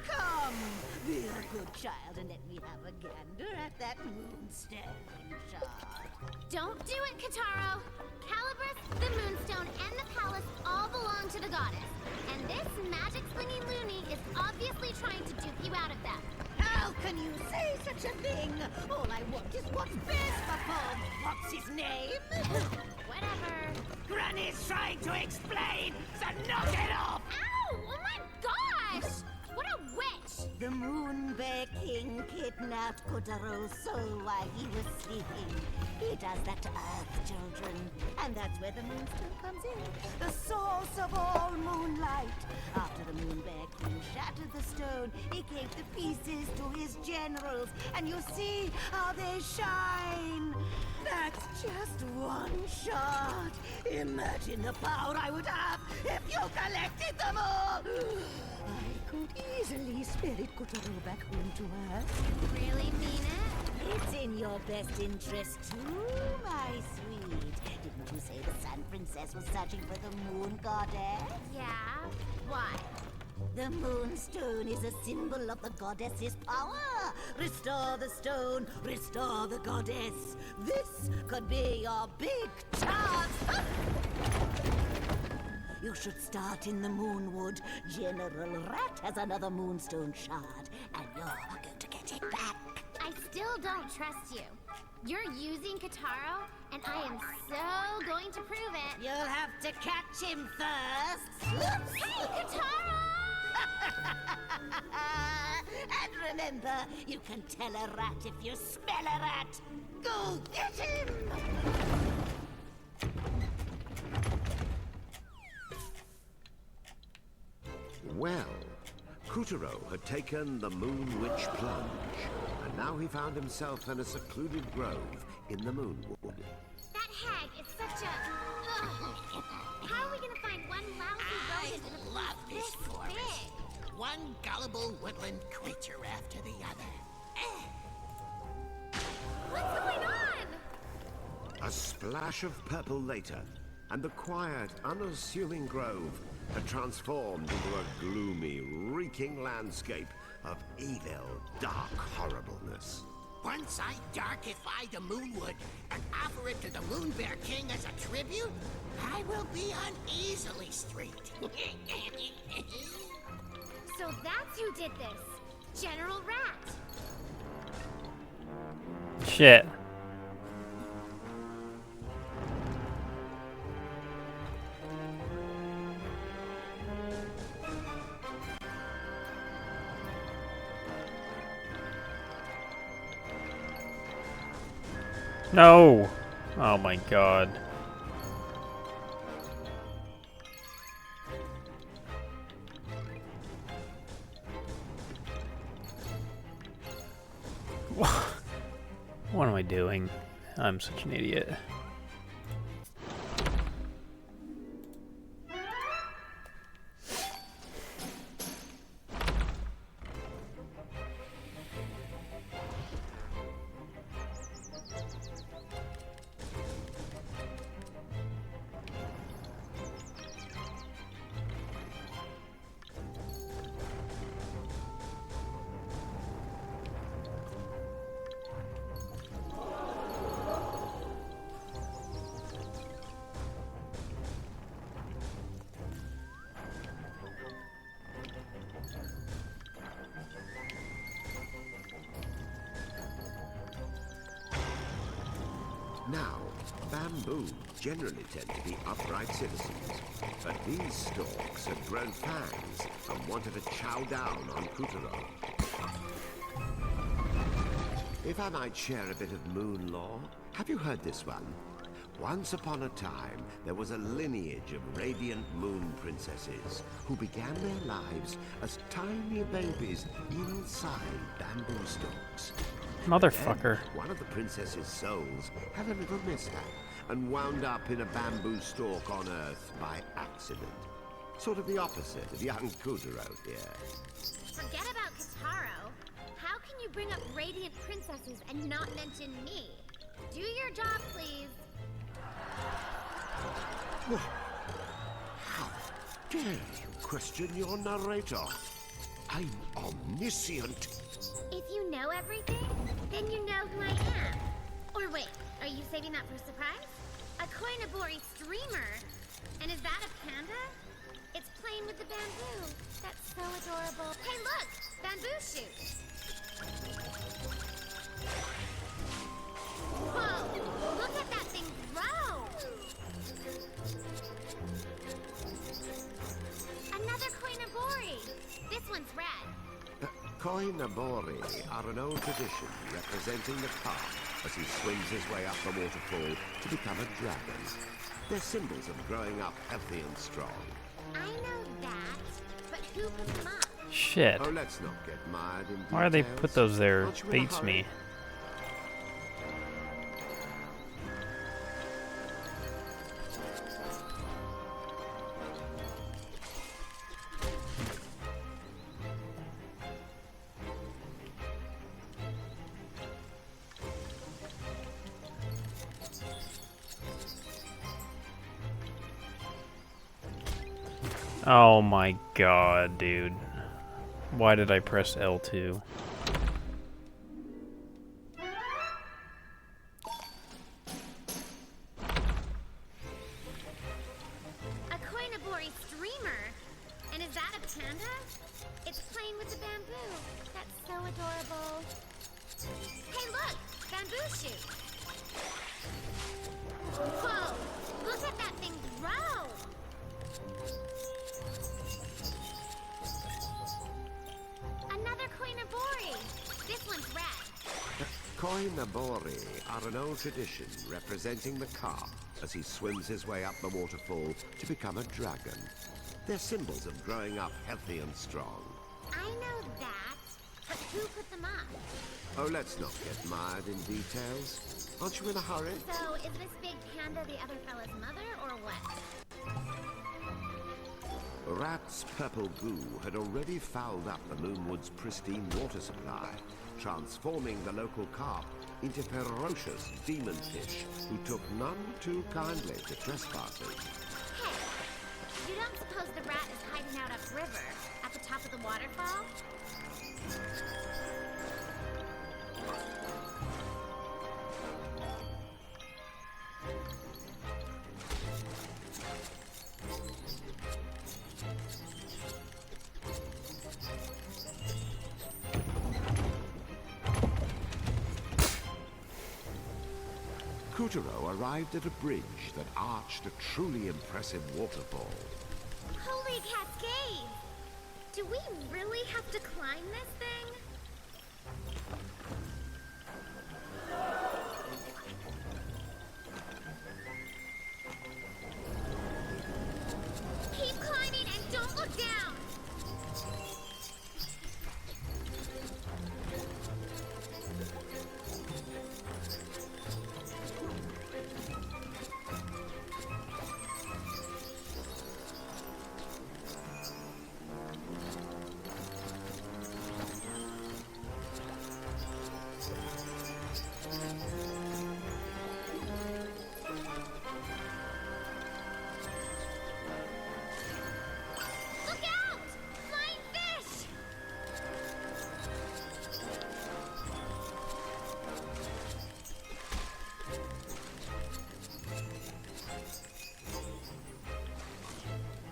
Come, be a good child and let me have a gander at that moonstone shard. Don't do it, Kataro. Calabrus, the Moonstone, and the palace all belong to the goddess. And this magic-slinging loony is obviously trying to dupe you out of them. How can you say such a thing? All I want is what's best for Bob. What's his name? Whatever. Granny's trying to explain, so knock it off! Ow! Oh my gosh! What a witch! The Moon Bear King kidnapped Kotaro's soul while he was sleeping. He does that to Earth children, and that's where the Moonstone comes in. The source of all moonlight. After the Moon Bear King shattered the stone, he gave the pieces to his generals, and you see how they shine. That's just one shot. Imagine the power I would have if you collected them all. I could easily spirit Kotaro back home to Earth. Really mean it? It's in your best interest too, my sweet. Didn't you say the Sun Princess was searching for the Moon Goddess? Yeah? Why? The Moonstone is a symbol of the goddess's power. Restore the stone, restore the goddess. This could be your big chance. You You should start in the Moonwood. General Rat has another Moonstone shard, and you're going to get it back. I still don't trust you. You're using Kataro, and I am so going to prove it. You'll have to catch him first. Hey, Kataro! And remember, you can tell a rat if you smell a rat. Go get him! Well, Kutaro had taken the Moon Witch plunge, and now he found himself in a secluded grove in the Moonwood. That hag is such a... Ugh. How are we gonna find one lousy rodent in a love place this this forest. big? One gullible woodland creature after the other. What's going on? A splash of purple later, and the quiet, unassuming grove had transformed into a gloomy, reeking landscape of evil, dark horribleness. Once I darkify the Moonwood and offer it to the Moonbear King as a tribute, I will be on Easily Street. So that's who did this. General Rat. Shit. No! Oh my god. What am I doing? I'm such an idiot. Now, bamboo generally tend to be upright citizens, but these stalks had grown fangs and wanted to chow down on Kutaro. If I might share a bit of moon lore, have you heard this one? Once upon a time, there was a lineage of radiant moon princesses who began their lives as tiny babies inside bamboo stalks. Motherfucker. Then, one of the princess's souls had a little mishap and wound up in a bamboo stalk on Earth by accident. Sort of the opposite of young Kutaro here. Forget about Kataro. How can you bring up radiant princesses and not mention me? Do your job, please. How dare you question your narrator? I'm omniscient. If you know everything, then you know who I am. Or wait, are you saving that for a surprise? A Koinobori streamer? And is that a panda? It's playing with the bamboo. That's so adorable. Hey look! Bamboo shoots! Whoa! Look at that thing grow! Another Koinobori! This one's red. Koinobori are an old tradition representing the path as he swings his way up the waterfall to become a dragon. They're symbols of growing up healthy and strong. I know that, but who put them up? Shit. Oh, let's not get mired in details. Why do they put those there? Aren't you in a Bates hurry? me. Oh my god, dude. Why did I press L2? A Koinobori panda? It's playing with the bamboo. That's so adorable. Hey, look! Bamboo shoot! Whoa! Look at that thing grow! Another koinobori! This one's red. Koinobori are an old tradition representing the carp as he swims his way up the waterfall to become a dragon. They're symbols of growing up healthy and strong. I know that, but who put them up? Oh, let's not get mired in details. Aren't you in a hurry? So, is this big panda the other fella's mother, or what? Rat's purple goo had already fouled up the Moonwood's pristine water supply, transforming the local carp into ferocious demon fish who took none too kindly to trespassers. Hey, you don't suppose the rat is hiding out upriver, at the top of the waterfall? Kutaro arrived at a bridge that arched a truly impressive waterfall. Holy cascade! Do we really have to climb this thing? Keep climbing and don't look down! Look out! Flying fish!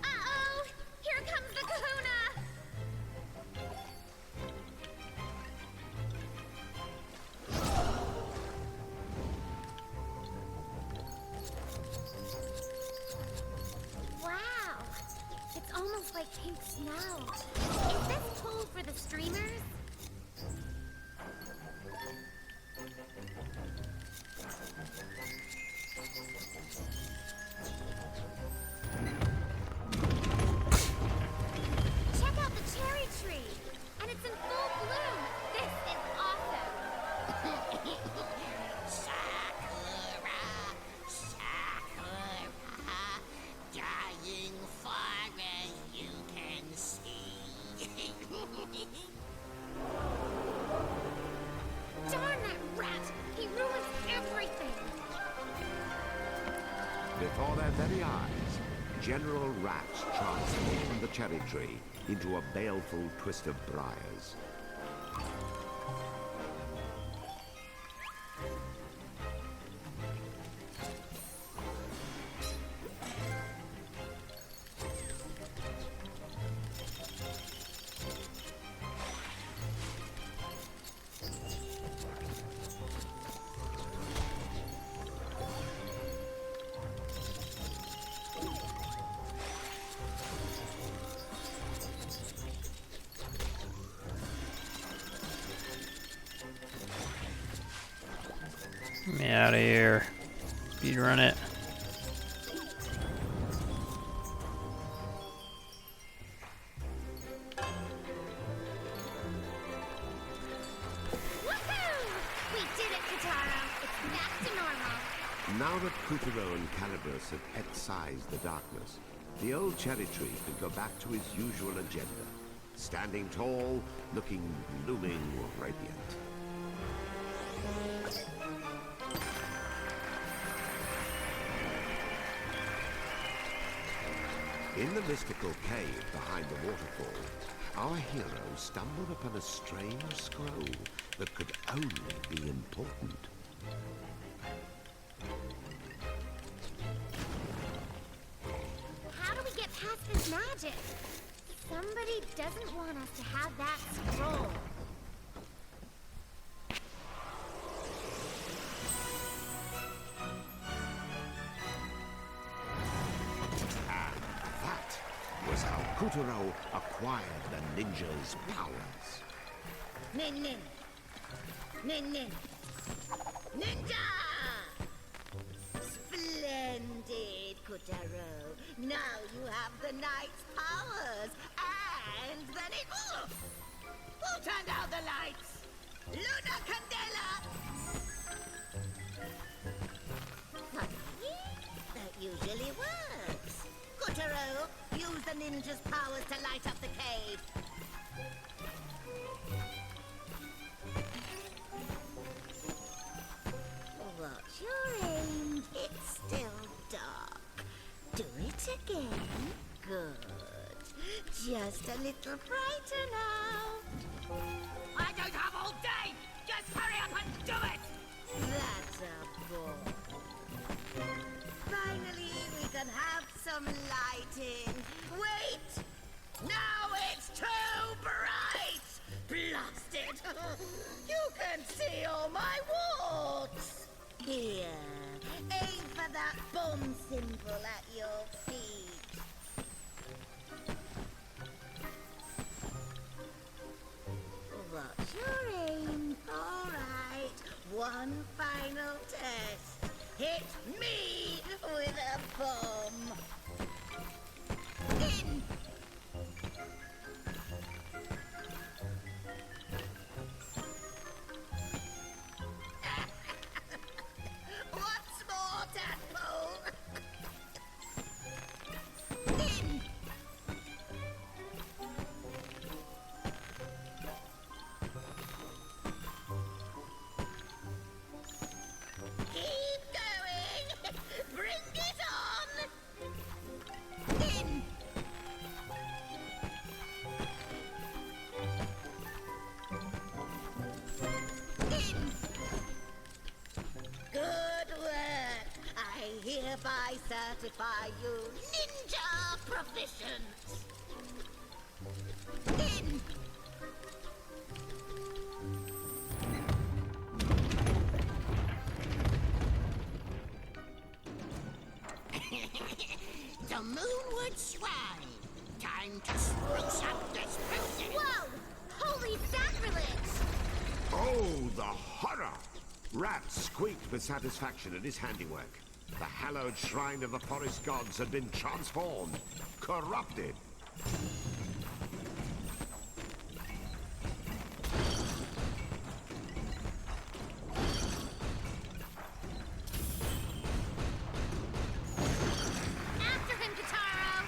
Uh-oh! Here comes the kahuna! Wow! It's almost like pink snow. Is this cool for the streamers? Check out the cherry tree! And it's in full bloom! This is awesome! Sakura, Sakura, dying for as you can see. Darn that rat! He ruins everything! Before their very eyes, General Rat transformed the cherry tree into a baleful twist of briars. Get me out of here. Speed run it. Woohoo! We did it, Katara! It's back to normal! Now that Kutaro and Calibus have excised the darkness, the old cherry tree could go back to his usual agenda. Standing tall, looking blooming radiant. In the mystical cave behind the waterfall, our hero stumbled upon a strange scroll that could only be important. How do we get past this magic? Somebody doesn't want us to have that scroll. That was how Kuturo acquired the ninja's powers. Nin nin. Nin nin. Ninja! Splendid, Kuturo. Now you have the knight's powers. And then it... Who turned out the lights? Luna Candela! Funny. That usually works. Kuturo, use the ninja's powers to light up the cave. What's your aim? It's still dark. Do it again. Good. Just a little brighter now. I don't have all day! Just hurry up and do it! That's a bore. Finally, we can have some lighting. Wait! Now it's too bright! Blast it! You can see all my warts! Here, aim for that bomb symbol at your feet. What's your aim? All right, one final test. Hit me with a bomb. In! What's more, tadpole? In! Keep going! Bring it on! In! In! Good work! I hereby certify you ninja proficient! In! The Moonwood Shrine. Time to spruce up this building. Whoa! Holy sacrilege! Oh, the horror! Rat squeaked with satisfaction at his handiwork. The hallowed shrine of the forest gods had been transformed, corrupted. After him, Kataro!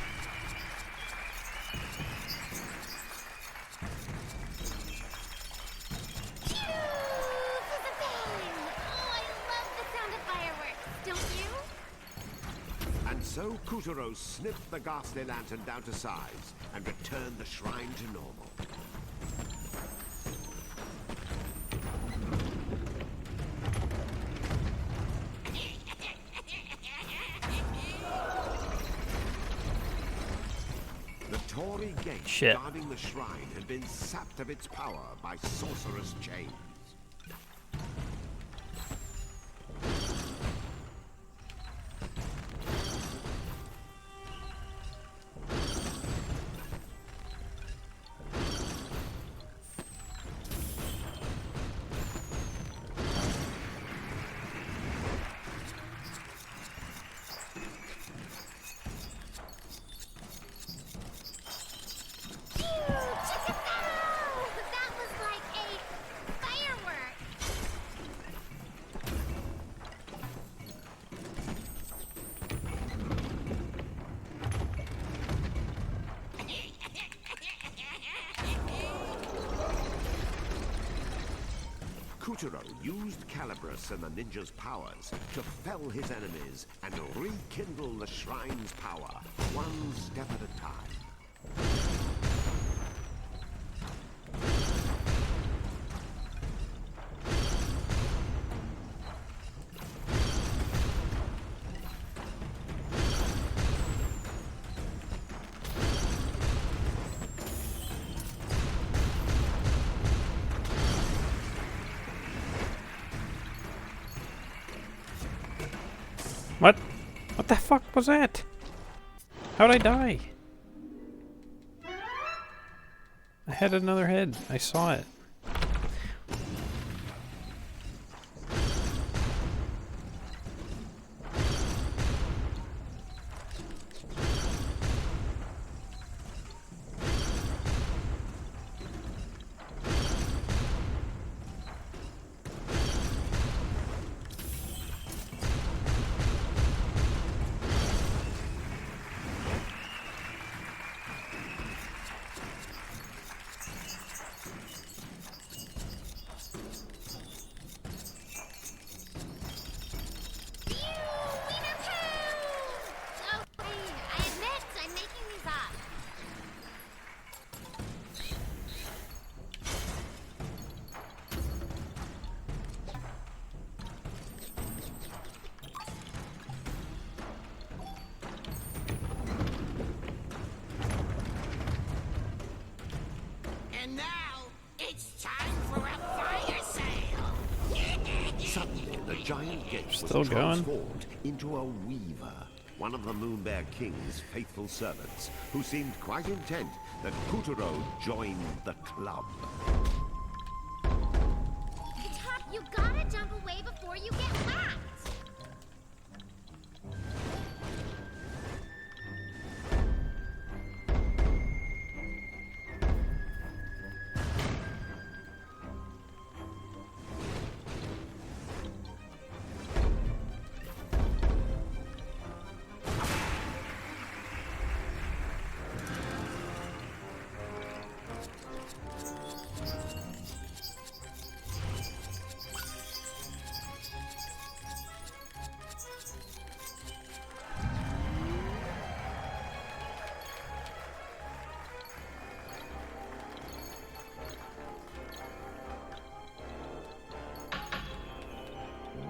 Phew! To the bang! Oh, I love the sound of fireworks, don't you? And so Kuturo snipped the ghastly lantern down to size and returned the shrine to normal. The Torii gate Shit. guarding the shrine had been sapped of its power by sorcerous chains. Phew! Chickasaddle! That was like a firework! Kuturo used Calibris and the ninja's powers to fell his enemies and rekindle the shrine's power, one step at a time. What the fuck was that? How'd I die? I had another head. I saw it. And now, it's time for a fire sale! Suddenly, the giant gate was Still going? transformed into a weaver, one of the Moonbear King's faithful servants, who seemed quite intent that Puppeteer join the club. Top, you gotta jump away before you get whacked!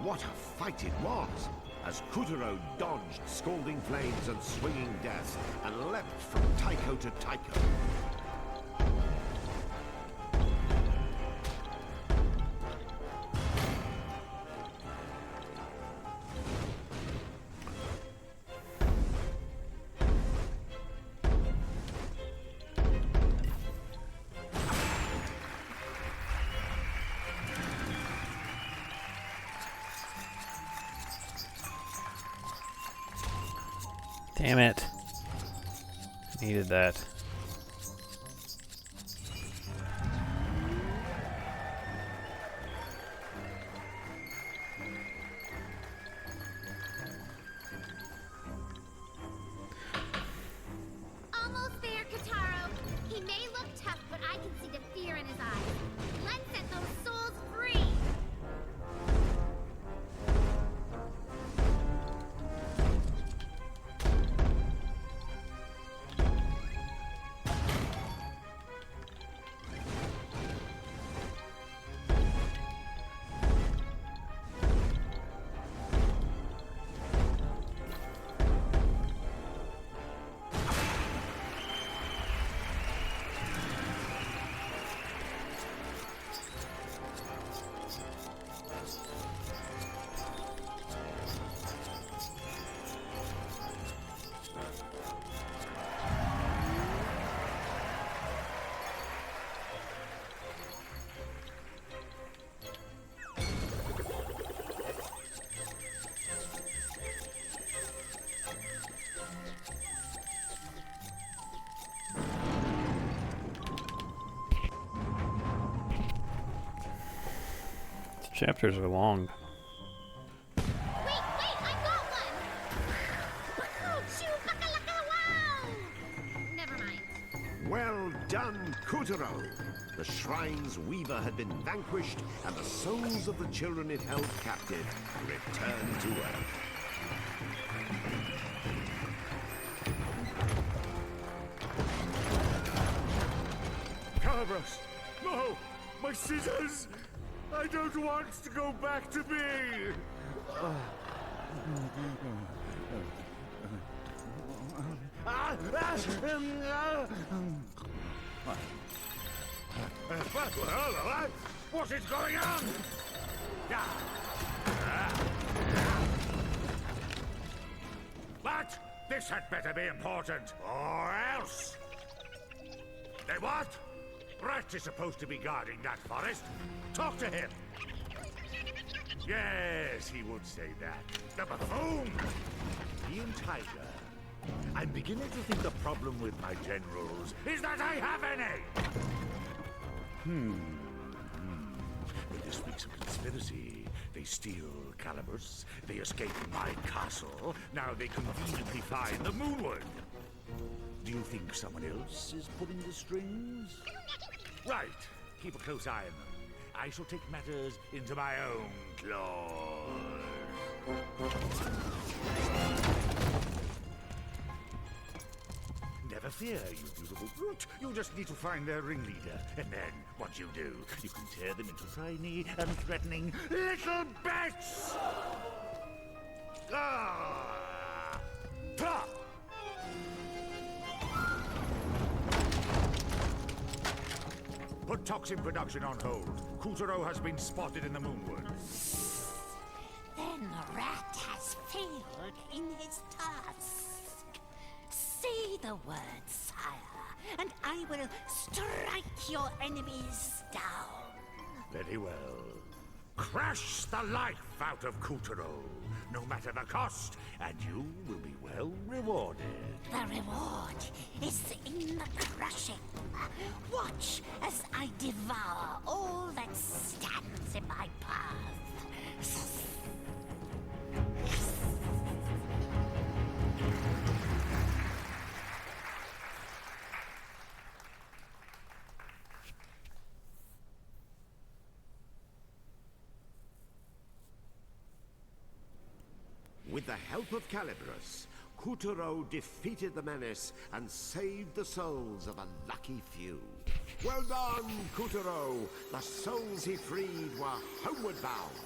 What a fight it was! As Puppeteer dodged scalding flames and swinging death, and leapt from Tycho to Tycho. Damn it. Needed that. Almost there, Kataro. He may look tough, but I can see the fear in his eyes. Let's set those souls free! Chapters are long. Wait, I got one! Wow, shoo, baka-laka, wow! Never mind. Well done, Puppeteer! The shrine's weaver had been vanquished, and the souls of the children it held captive returned to Earth. Calibros! No! My scissors! I don't want to go back to me! What is going on? This had better be important, or else! They what? Rat is supposed to be guarding that forest. Talk to him. Yes, he would say that. The buffoon! Ian Tiger, I'm beginning to think the problem with my generals is that I have any! With this week's conspiracy, they steal Calibus, they escape my castle, now they conveniently fly in the Moonwood. Do you think someone else is pulling the strings? Right. Keep a close eye on them. I shall take matters into my own claws. Never fear, you beautiful brute. You just need to find their ringleader. And then, what you do, you can tear them into tiny and threatening little bits! Ah! Pah! Put toxin production on hold. Kutaro has been spotted in the Moonwood. Then the rat has failed in his task. Say the word, sire, and I will strike your enemies down. Very well. Crush the life out of Kutaro, no matter the cost, and you will be well rewarded. The reward is in the crushing. Watch as I devour all that stands in my path. With the help of Calibus, Kutaro defeated the menace and saved the souls of a lucky few. Well done, Kutaro! The souls he freed were homeward bound.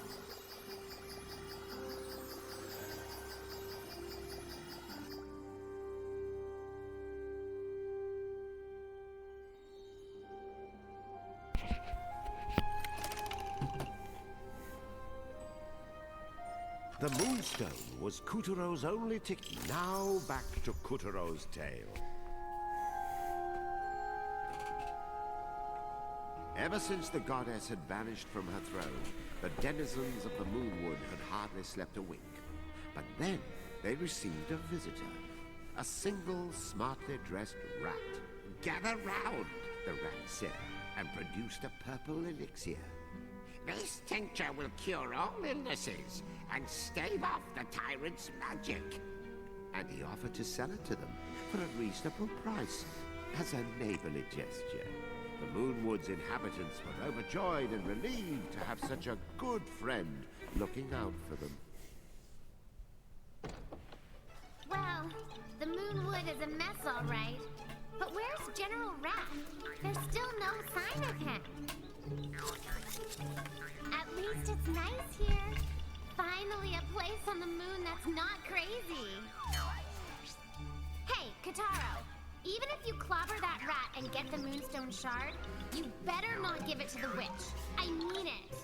The Moonstone was Kutaro's only ticket. Now back to Kutaro's tale. Ever since the goddess had vanished from her throne, the denizens of the Moonwood had hardly slept a wink. But then they received a visitor. A single, smartly dressed rat. Gather round, the rat said, and produced a purple elixir. This tincture will cure all illnesses and stave off the tyrant's magic. And he offered to sell it to them for a reasonable price, as a neighborly gesture. The Moonwood's inhabitants were overjoyed and relieved to have such a good friend looking out for them. Well, the Moonwood is a mess, all right. But where's General Rat? There's still no sign of him. At least it's nice here. Finally a place on the moon that's not crazy. Hey, Kataro. Even if you clobber that rat and get the Moonstone Shard, you better not give it to the witch. I mean it.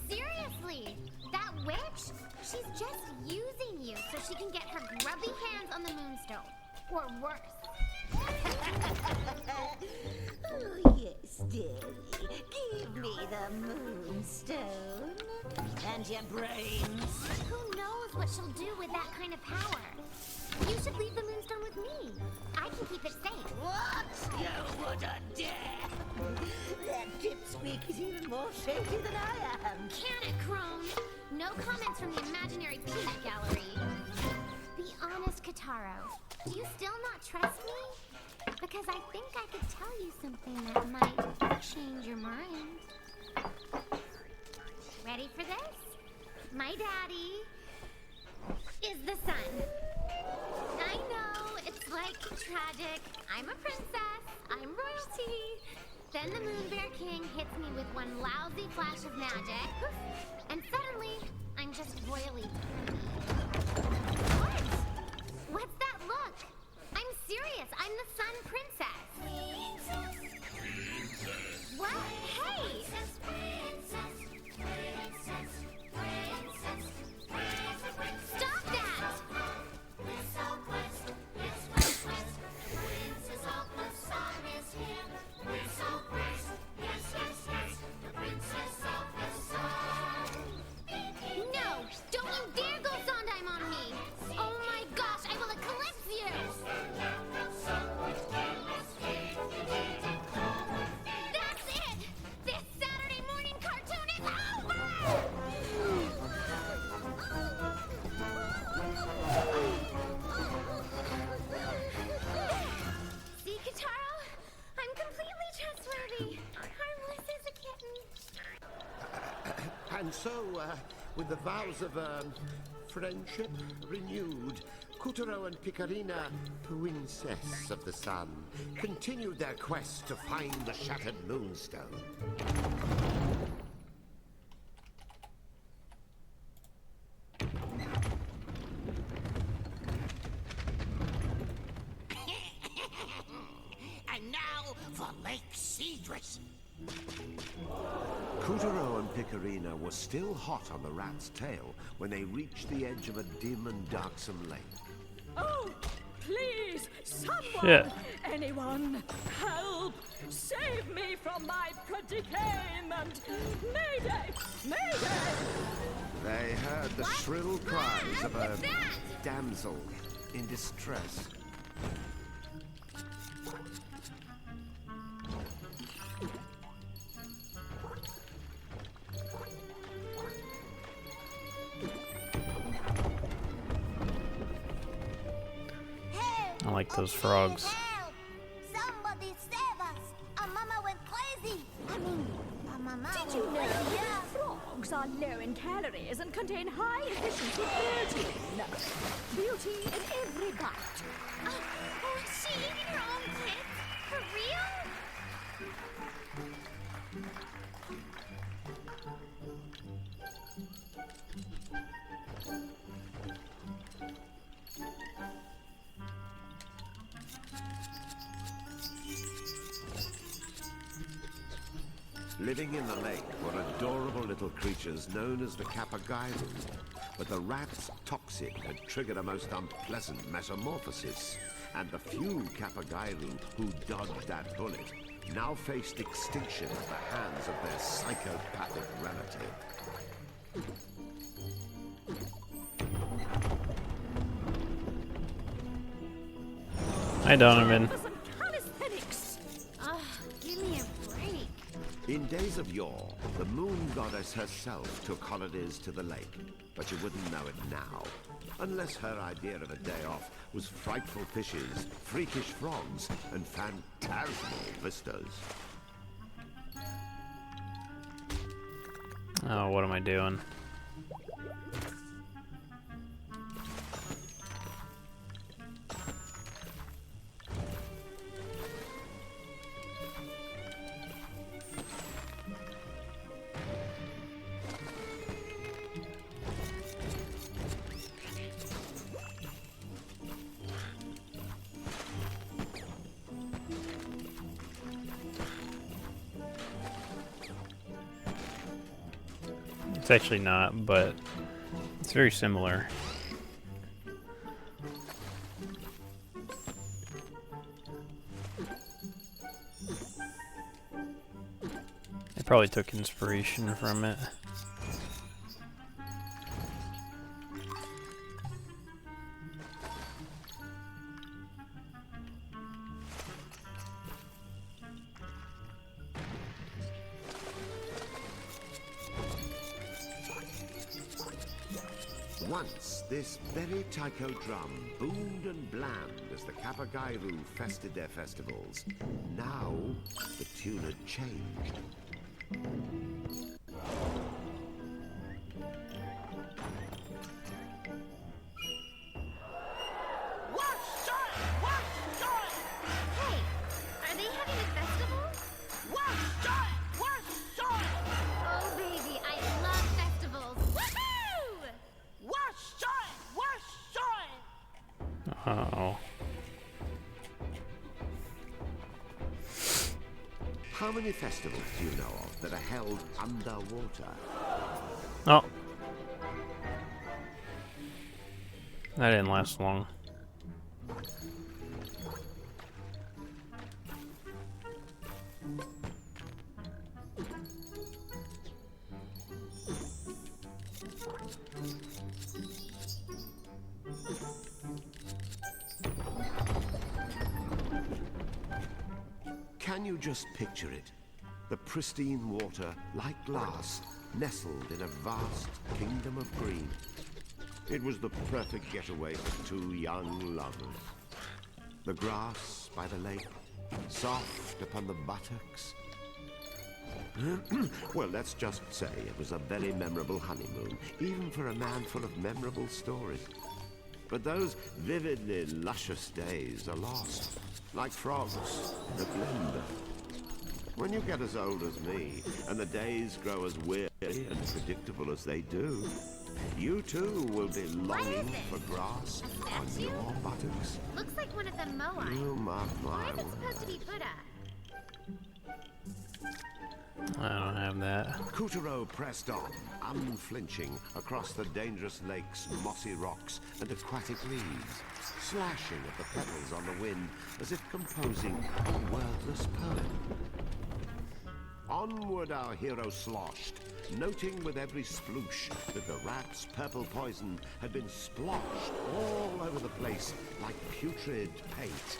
Seriously, that witch? She's just using you so she can get her grubby hands on the Moonstone. Or worse. Oh, yes, dearie. Give me the Moonstone. And your brains. Who knows what she'll do with that kind of power? You should leave the Moonstone with me. I can keep it safe. What? You wouldn't dare! That dipsqueak is even more shady than I am. Can it, Crone? No comments from the imaginary peanut gallery. Be honest, Kataro. Do you still not trust me? Because I think I could tell you something that might change your mind. Ready for this? My daddy is the sun. I know, it's like tragic. I'm a princess. I'm royalty. Then the Moon Bear King hits me with one lousy flash of magic. And suddenly, I'm just royally What? What's that look? I'm serious. I'm the Sun Princess. What? Hey! Stop that! And so, with the vows of friendship renewed, Kuturo and Picarina, princess of the sun, continued their quest to find the shattered moonstone. And now for Lake Cedrus. Kuturo and Picarina were still hot on the rat's tail when they reached the edge of a dim and darksome lake. Oh, please, someone, Shit. anyone, help! Save me from my predicament! Mayday! Mayday! They heard the shrill cries of a damsel in distress. I like those frogs. Help! Somebody save us! Our mama went crazy! I mean, our mama... Did you know that frogs are low in calories and contain high efficiency protein? Beauty in every bite. Oh, is she eating her own kids? For real? Living in the lake were adorable little creatures known as the Capagairu, but the rat's toxic had triggered a most unpleasant metamorphosis, and the few Capagairu who dodged that bullet now faced extinction at the hands of their psychopathic relative. Hi, Donovan. For some calisthenics! Give me a break. In days of yore, the moon goddess herself took holidays to the lake, but you wouldn't know it now, unless her idea of a day off was frightful fishes, freakish frogs, and phantasmal vistas. Oh, what am I doing? It's actually not, but it's very similar. I probably took inspiration from it. Once, this very taiko drum boomed and blammed as the Capagairu fested their festivals. Now, the tune had changed. Hey, are they having a festival? Oh, baby, I love festivals. Woohoo! Uh-oh. How many festivals do you know of that are held underwater? Oh. That didn't last long. Can you just picture it? The pristine water, like glass, nestled in a vast kingdom of green. It was the perfect getaway for two young lovers. The grass by the lake, soft upon the buttocks. Well, let's just say it was a very memorable honeymoon, even for a man full of memorable stories. But those vividly luscious days are lost, like frogs in a blender. When you get as old as me, and the days grow as weary and predictable as they do, you too will be longing for grass on your buttocks. Looks like one of the Moai. You mark Where my is it supposed to be words. put at? I don't have that. Couturier pressed on, unflinching, across the dangerous lakes, mossy rocks, and aquatic reeds, slashing at the petals on the wind as if composing a wordless poem. Onward our hero sloshed, noting with every sploosh that the rat's purple poison had been splotched all over the place like putrid paint.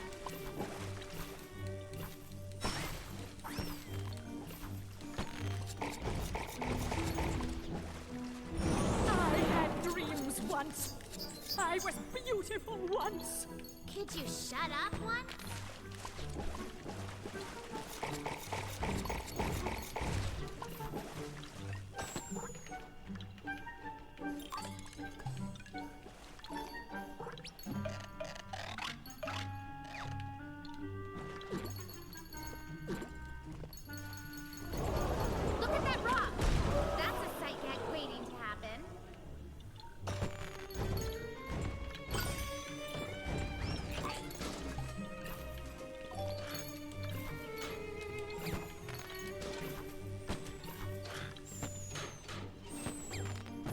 I had dreams once. I was beautiful once. Could you shut up once? Look at that rock! That's a sight yet waiting to happen.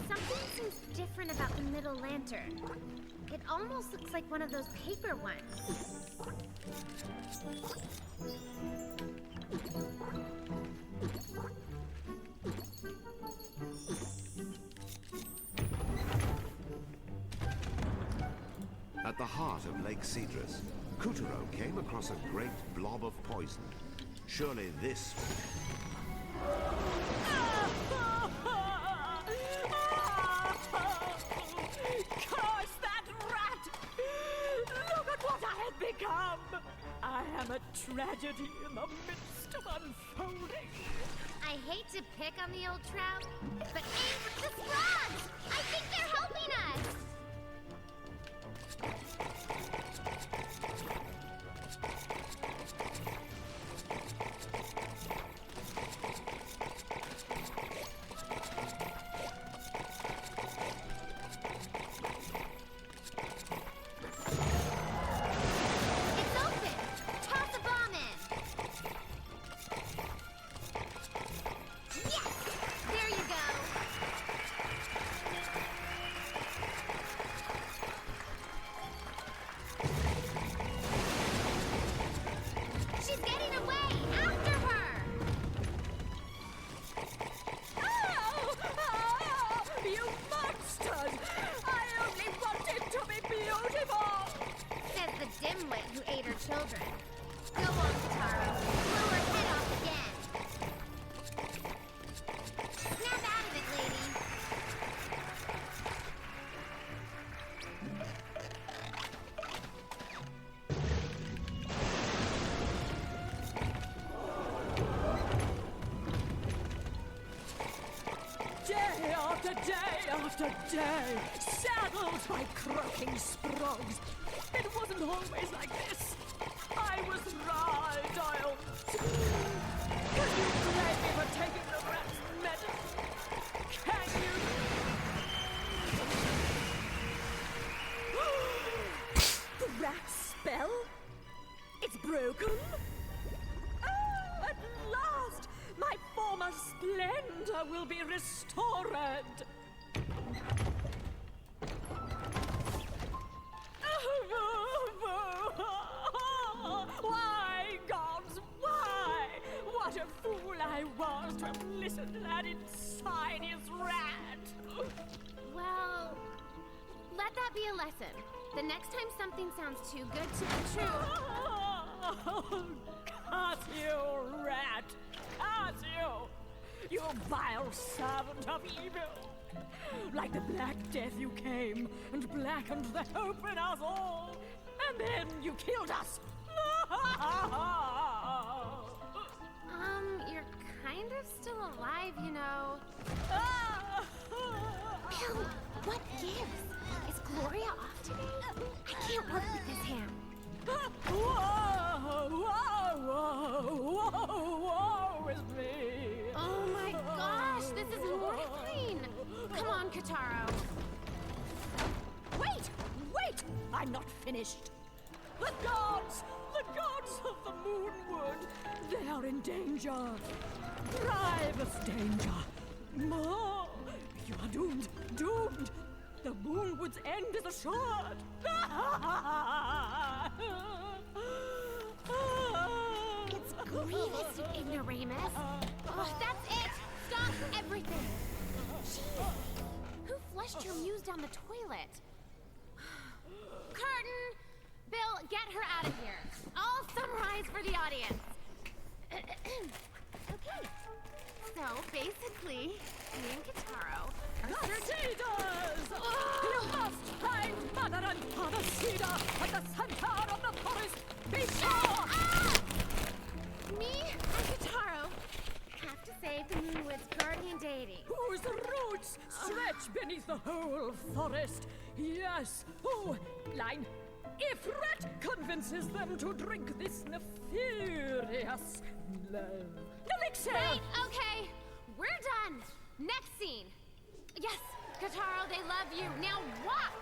Something seems different about the middle lantern. It almost looks like one of those paper ones. At the heart of Lake Cedrus, Couturier came across a great blob of poison. Surely this Curse that rat! Look at what I have become! I am a tragedy in the midst of unfolding. I hate to pick on the old trout, but aim for the frogs! I think they're helping us! It's open! Toss a bomb in! Yes! There you go! She's getting away! After her! Oh! Oh! You monsters! I only wanted to be beautiful! Says the dimwit who ate her children. Go on, Taro. Blow her head off again. Snap out of it, lady. Day after day after day, saddled by croaking sprogs. It wasn't always like this. I was dialed. Can you blame me for taking the rat's medicine? Can you? The rat spell? It's broken? Oh, at last! My former splendor will be restored! Why, gods, why? What a fool I was to have listened to that insidious rat! Well, let that be a lesson. The next time something sounds too good to be true. Oh, curse you, rat! Curse you! You vile servant of evil! Like the Black Death you came and blackened the hope in us all, and then you killed us! You're kind kind of still alive, you know. Bill, what gives? Is Gloria off today? I can't work with this ham. Whoa is me. Oh my gosh, this is horrifying. Come on, Kataro. Wait! I'm not finished. The gods of the Moonwood, they are in danger. Grievous danger. No, you are doomed. The Moonwood's end is assured. It's grievous, you ignoramus. Oh, that's it. Stop everything. Jeez. Who flushed your muse down the toilet? Curtain! Bill, get her out of here. I'll summarize for the audience. Okay. So, basically, me and Kataro are Cedars! You must find Mother and Father Cedar at the center of the forest. Be sure! Me and Kataro have to save the Moonwood's guardian deity. Whose roots stretch beneath the whole forest. Yes. Oh, line. If Rat convinces them to drink this nefarious elixir. Wait, okay. We're done. Next scene. Yes, Kataro, they love you. Now walk.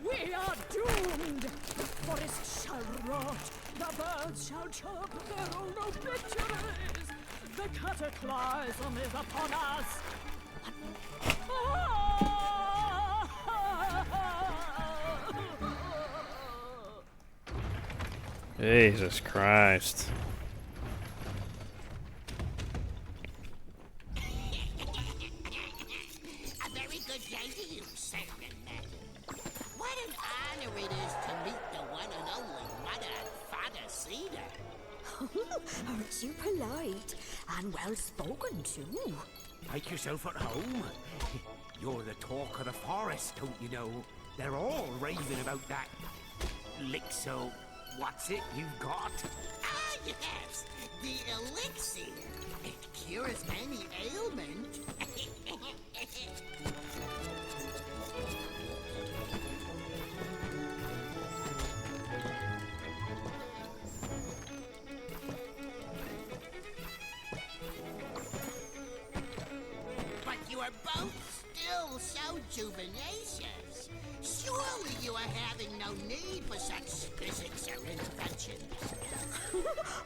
We are doomed. The forest shall rot. The birds shall chirp their own obituaries. The cataclysm is upon us. Jesus Christ. A very good day to you, Sergeant Madden. What an honor it is to meet the one and only Mother and Father Cedar. Aren't you polite and well spoken too? Make yourself at home. You're the talk of the forest, don't you know? They're all raving about that elixir. What's it you've got? Ah, yes, the elixir. It cures any ailment. But you are both still so juvenacious. Surely you are having no need for such physics or inventions.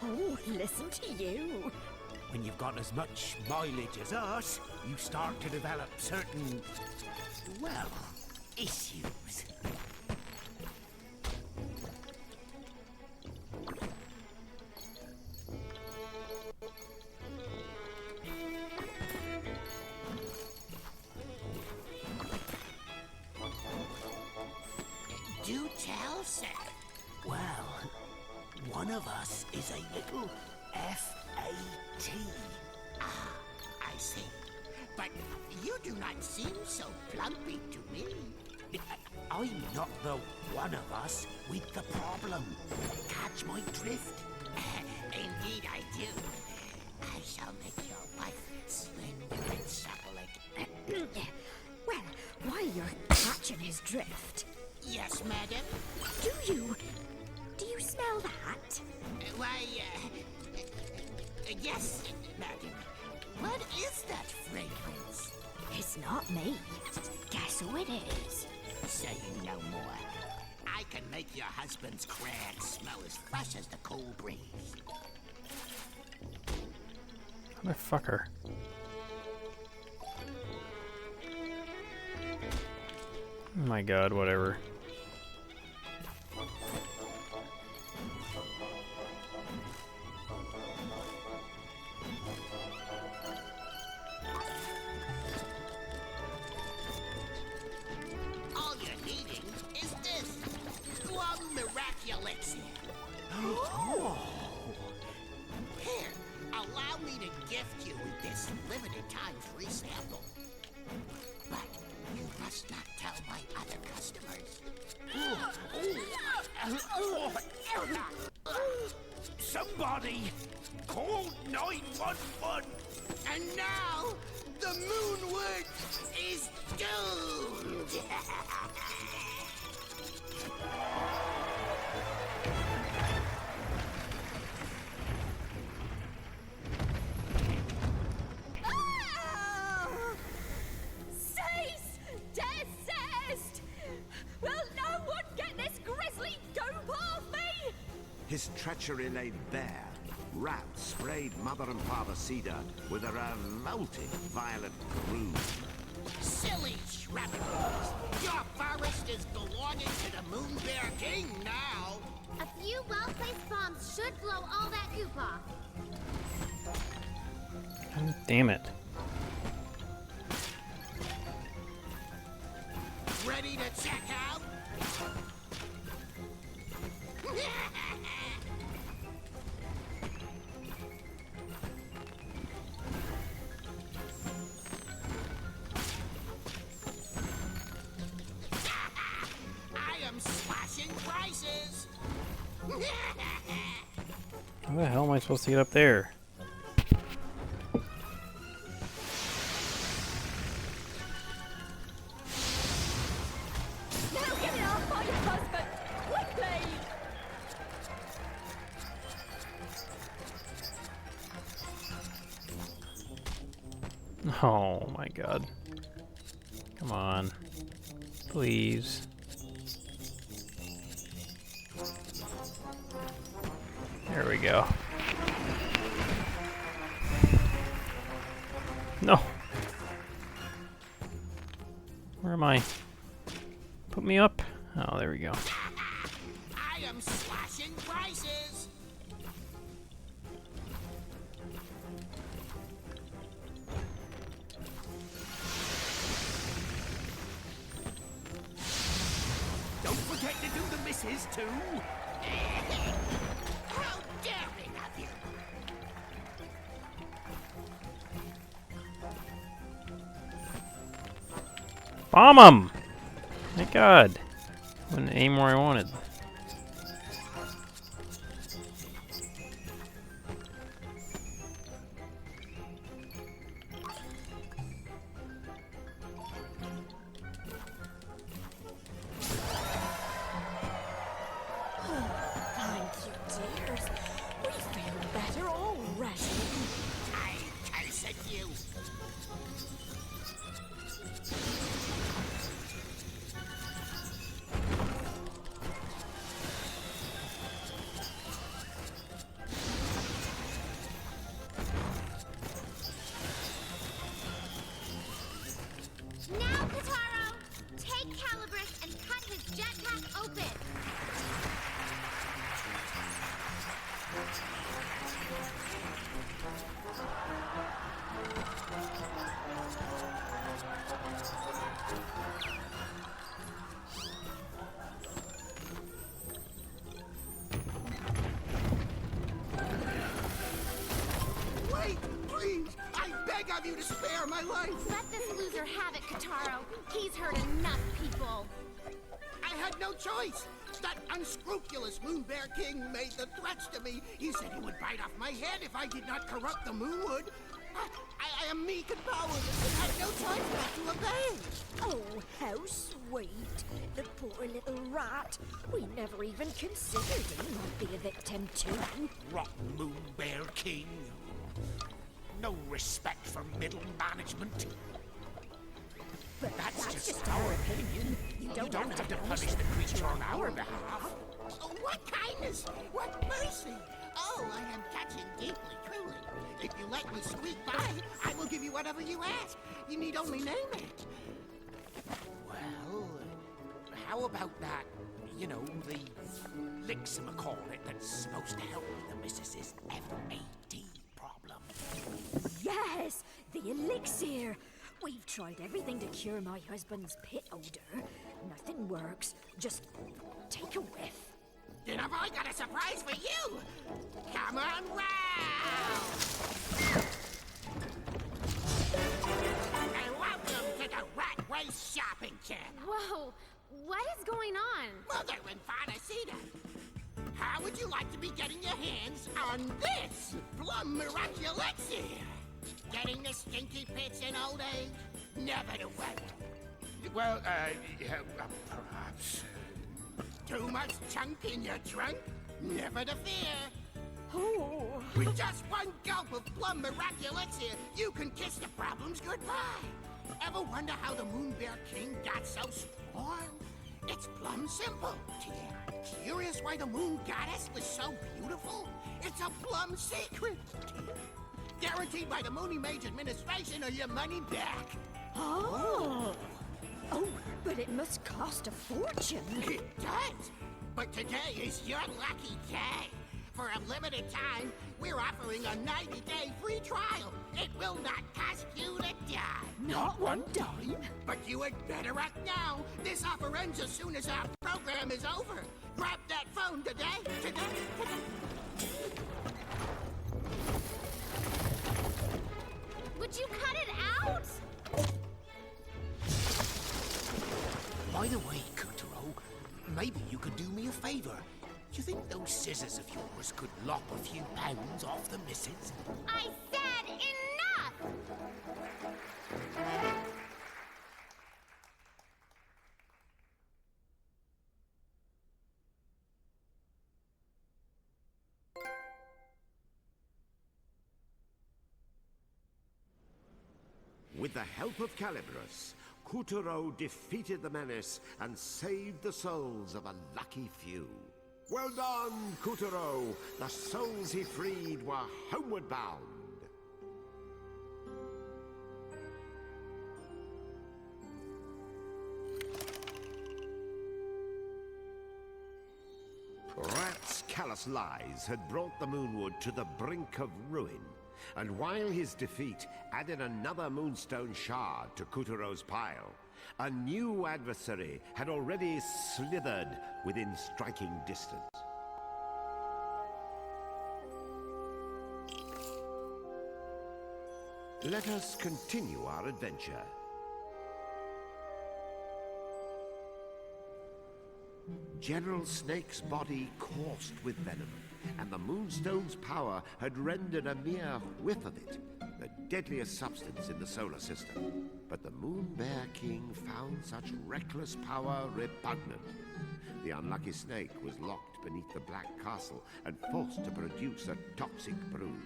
Oh, listen to you. When you've got as much mileage as us, you start to develop certain, well, issues. Do tell, sir. Well, one of us is a little F.A.T. Ah, I see. But you do not seem so plumpy to me. I'm not the one of us with the problem. Catch my drift? Indeed I do. I shall make your wife slender and supple again. Well, while you're catching his drift, Yes, madam? do you smell that? Why, yes, madam. What is that fragrance? It's not me. Guess who it is? Say no more. I can make your husband's crag smell as fresh as the cool breeze. Motherfucker. Oh my god, whatever. All you're needing is this. One miraculous. Here, allow me to gift you with this limited time free sample. But you must not tell my other customers. Somebody! Call 911. And now, the Moonwood is doomed! Oh! Cease! Desist! Will no one get this grisly goop off me? His treachery laid bare. Rats sprayed Mother and Father Cedar with a revolting violet brew. Silly shrubberies! Your forest is belonging to the Moon Bear King now! A few well-placed bombs should blow all that goop off. God damn it. Ready to check out? I am slashing prices! How the hell am I supposed to get up there? Now get it off my husband! Quickly! Oh my god. Come on. Please. There we go. No! Where am I? Put me up? Oh, there we go. I am slashing prices! Don't forget to do the misses too. How daring of you! Bomb him! My god. Wouldn't aim where I wanted. Thank you, dears. We feel better already. I'm cursing you! Now, Kataro, take Calibris and cut his jetpack open. Wait, please! I beg of you to spare my life! Let this loser have it, Kataro. He's hurt enough people. I had no choice! That unscrupulous Moon Bear King made the threats to me. He said he would bite off my head if I did not corrupt the Moonwood. I am meek and powerless and had no choice but to obey. Oh, how sweet. The poor little rat. We never even considered he might be a victim too. Rotten Moon Bear King. No respect for middle management. But That's just just our opinion. You don't have to punish the creature on our behalf. Oh, what kindness! What mercy! Oh, I am touching deeply, truly. If you let me squeak by, I will give you whatever you ask. You need only name it. Well, how about that, you know, the licksamacornet that's supposed to help with the missus's F-18 problem? Yes, the elixir. We've tried everything to cure my husband's pit odor. Nothing works. Just take a whiff. Then have I got a surprise for you? Come on round! And welcome to the Rat Race Shopping Channel. Whoa, what is going on? Mother and Father Cedar. How would you like to be getting your hands on this plum miraculexir? Getting the stinky pits in old age? Never the way. Well, yeah, perhaps. Too much chunk in your trunk? Never to fear. Oh. With just one gulp of plum miraculexir, you can kiss the problems goodbye. Ever wonder how the Moon Bear King got so strong? It's plumb simple. Curious why the Moon Goddess was so beautiful? It's a plumb secret. Guaranteed by the Moony Mage administration or your money back. Oh. Oh, but it must cost a fortune. It does. But today is your lucky day. For a limited time, we're offering a 90-day free trial. It will not cost you a dime. Not one dime? But you had better act now. This offer ends as soon as our program is over. Grab that phone today. Would you cut it out? By the way, Kutaro, maybe you could do me a favor. Do you think those scissors of yours could lop a few pounds off the missus? I said enough! With the help of Calibros, Kutaro defeated the menace and saved the souls of a lucky few. Well done, Kutaro! The souls he freed were homeward bound. Rat's callous lies had brought the Moonwood to the brink of ruin, and while his defeat added another Moonstone shard to Kutaro's pile, a new adversary had already slithered within striking distance. Let us continue our adventure. General Snake's body coursed with venom, and the Moonstone's power had rendered a mere whiff of it the deadliest substance in the solar system. But the Moon Bear King found such reckless power repugnant. The unlucky snake was locked beneath the Black Castle and forced to produce a toxic brood.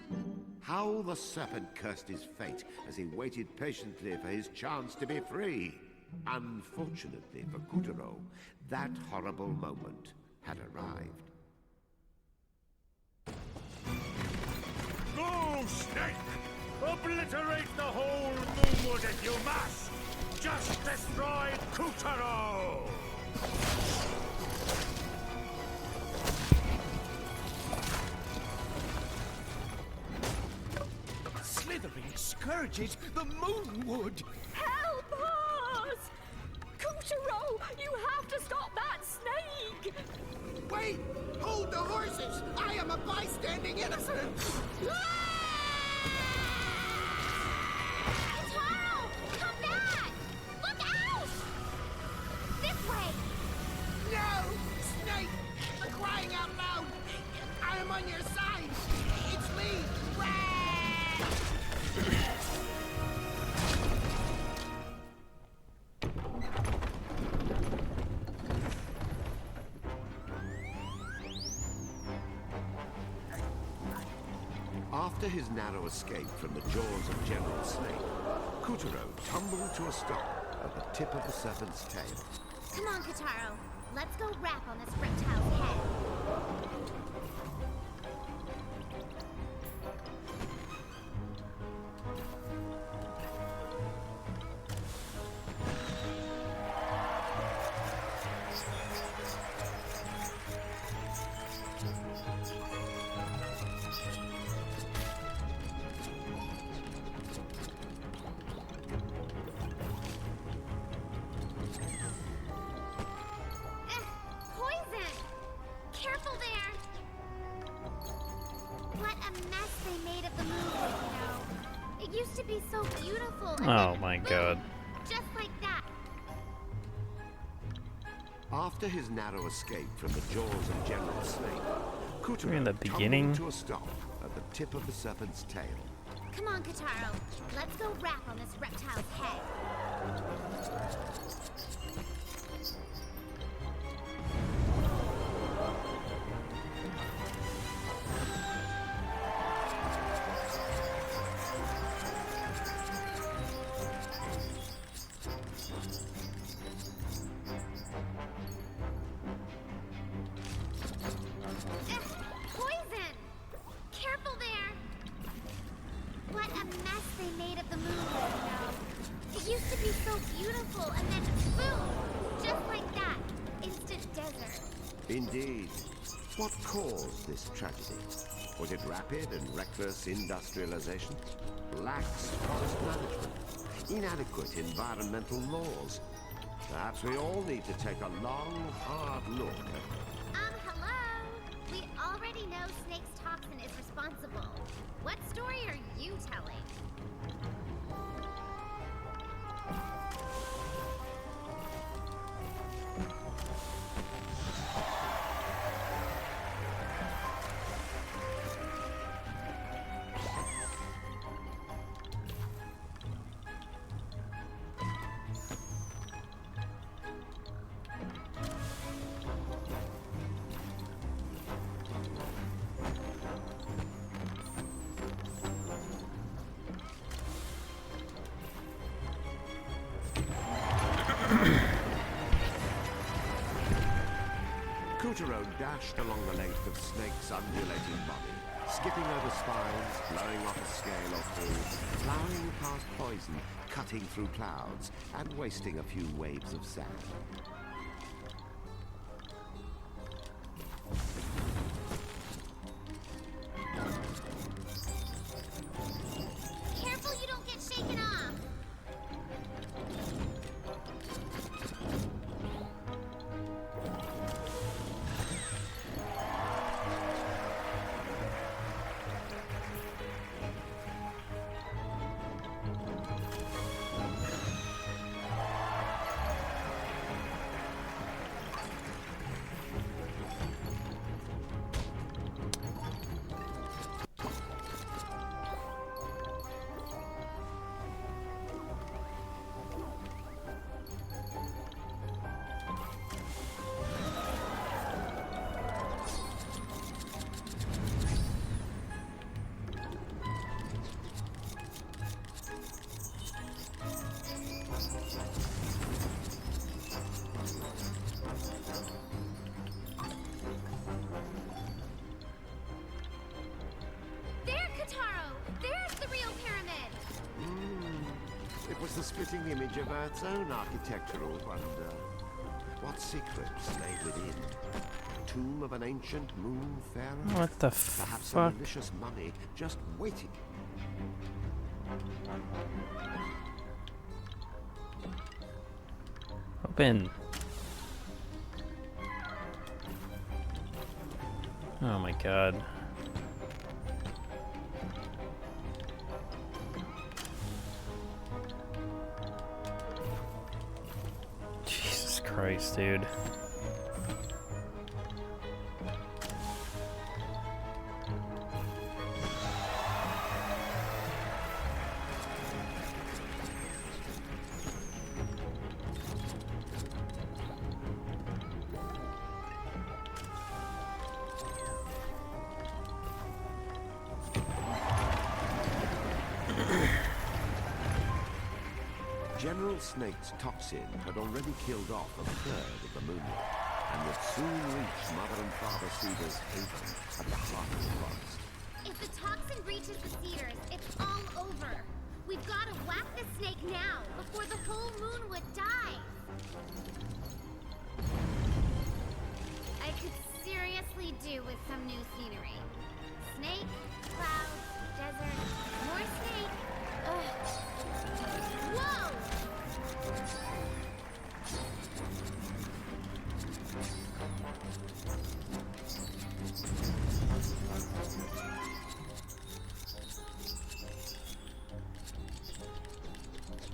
How the serpent cursed his fate as he waited patiently for his chance to be free. Unfortunately for Kutaro, that horrible moment had arrived. Go, Snake! Obliterate the whole Moonwood if you must! Just destroy Kutaro! Slithering scourges the Moonwood! Help us! Kutaro, you have to stop that snake! Wait! Hold the horses! I am a bystanding innocent! Taro! Come back! Look out! This way! No! Snake! For crying out loud! I am on your side! It's me! After his narrow escape from the jaws of General Snake, Kutaro tumbled to a stop at the tip of the serpent's tail. Come on, Kataro. Let's go rap on this reptile's head. Poison! Careful there! What a mess they made of the moon, you know. It used to be so beautiful. And Oh then my boom, god. Just like that. After his narrow escape from the jaws of General Snake, We're in the Kutaro beginning. tumbled to a stop at the tip of the serpent's tail. Come on, Kataro. Let's go rap on this reptile's head. Poison! Careful there! What a mess they made of the moon, It used to be so beautiful, and then boom! Just like that. Instant desert. Indeed. What caused this tragedy? Was it rapid and reckless industrialization? Lax forest management? Inadequate environmental laws? Perhaps we all need to take a long, hard look at... Hello? We already know Snake's toxin is responsible. What story are you telling? Kutaro dashed along the length of Snake's undulating body, skipping over spines, blowing off a scale or two, plowing past poison, cutting through clouds, and wasting a few waves of sand. Careful you don't get shaken off! It was the splitting image of Earth's own architectural wonder. What secrets lay within? Tomb of an ancient moon pharaoh? What the Perhaps fuck? a malicious mummy just waiting. Open. Oh my god. Jesus Christ, dude. General Snake's toxin had already killed off a third of the moonlight, and would soon reach Mother and Father Cedar's haven at the heart of the forest. If the toxin reaches the cedars, it's all over. We've got to whack the snake now, before the whole moonwood dies. I could seriously do with some new scenery. Snake, clouds, desert, more snake. Ugh. Whoa!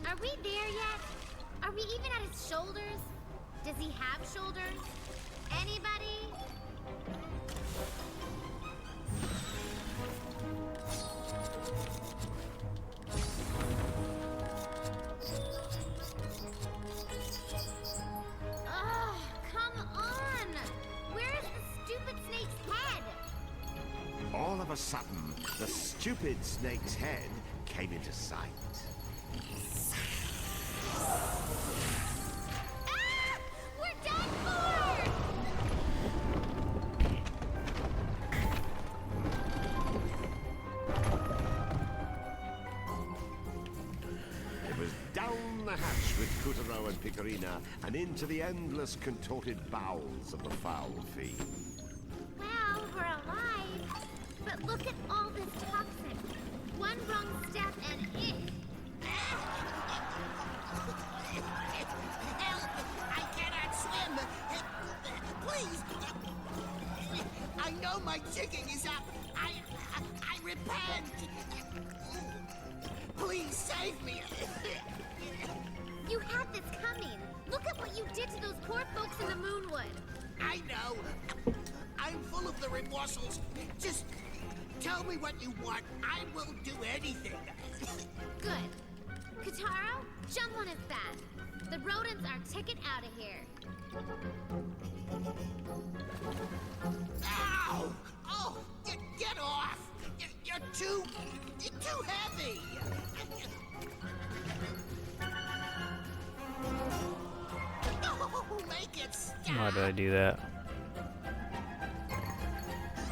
Are we there yet? Are we even at his shoulders? Does he have shoulders? Anybody? Oh, come on! Where is the stupid snake's head? All of a sudden, the stupid snake's head came into sight. Ah! We're done for! It was down the hatch with Kutaro and Picarina and into the endless contorted bowels of the foul fiend. Well, we're alive. But look at all this toxin. One wrong step and it. Help! I cannot swim! Please! I know my jigging is up. I repent! Please save me! You had this coming. Look at what you did to those poor folks in the Moonwood. I know. I'm full of the remorsals. Just tell me what you want. I will do anything. Good. Kotaro, jump on his back. The rodents are ticket out of here. Ow! Oh, get off! You're too heavy. Oh, make it stop! Why did I do that?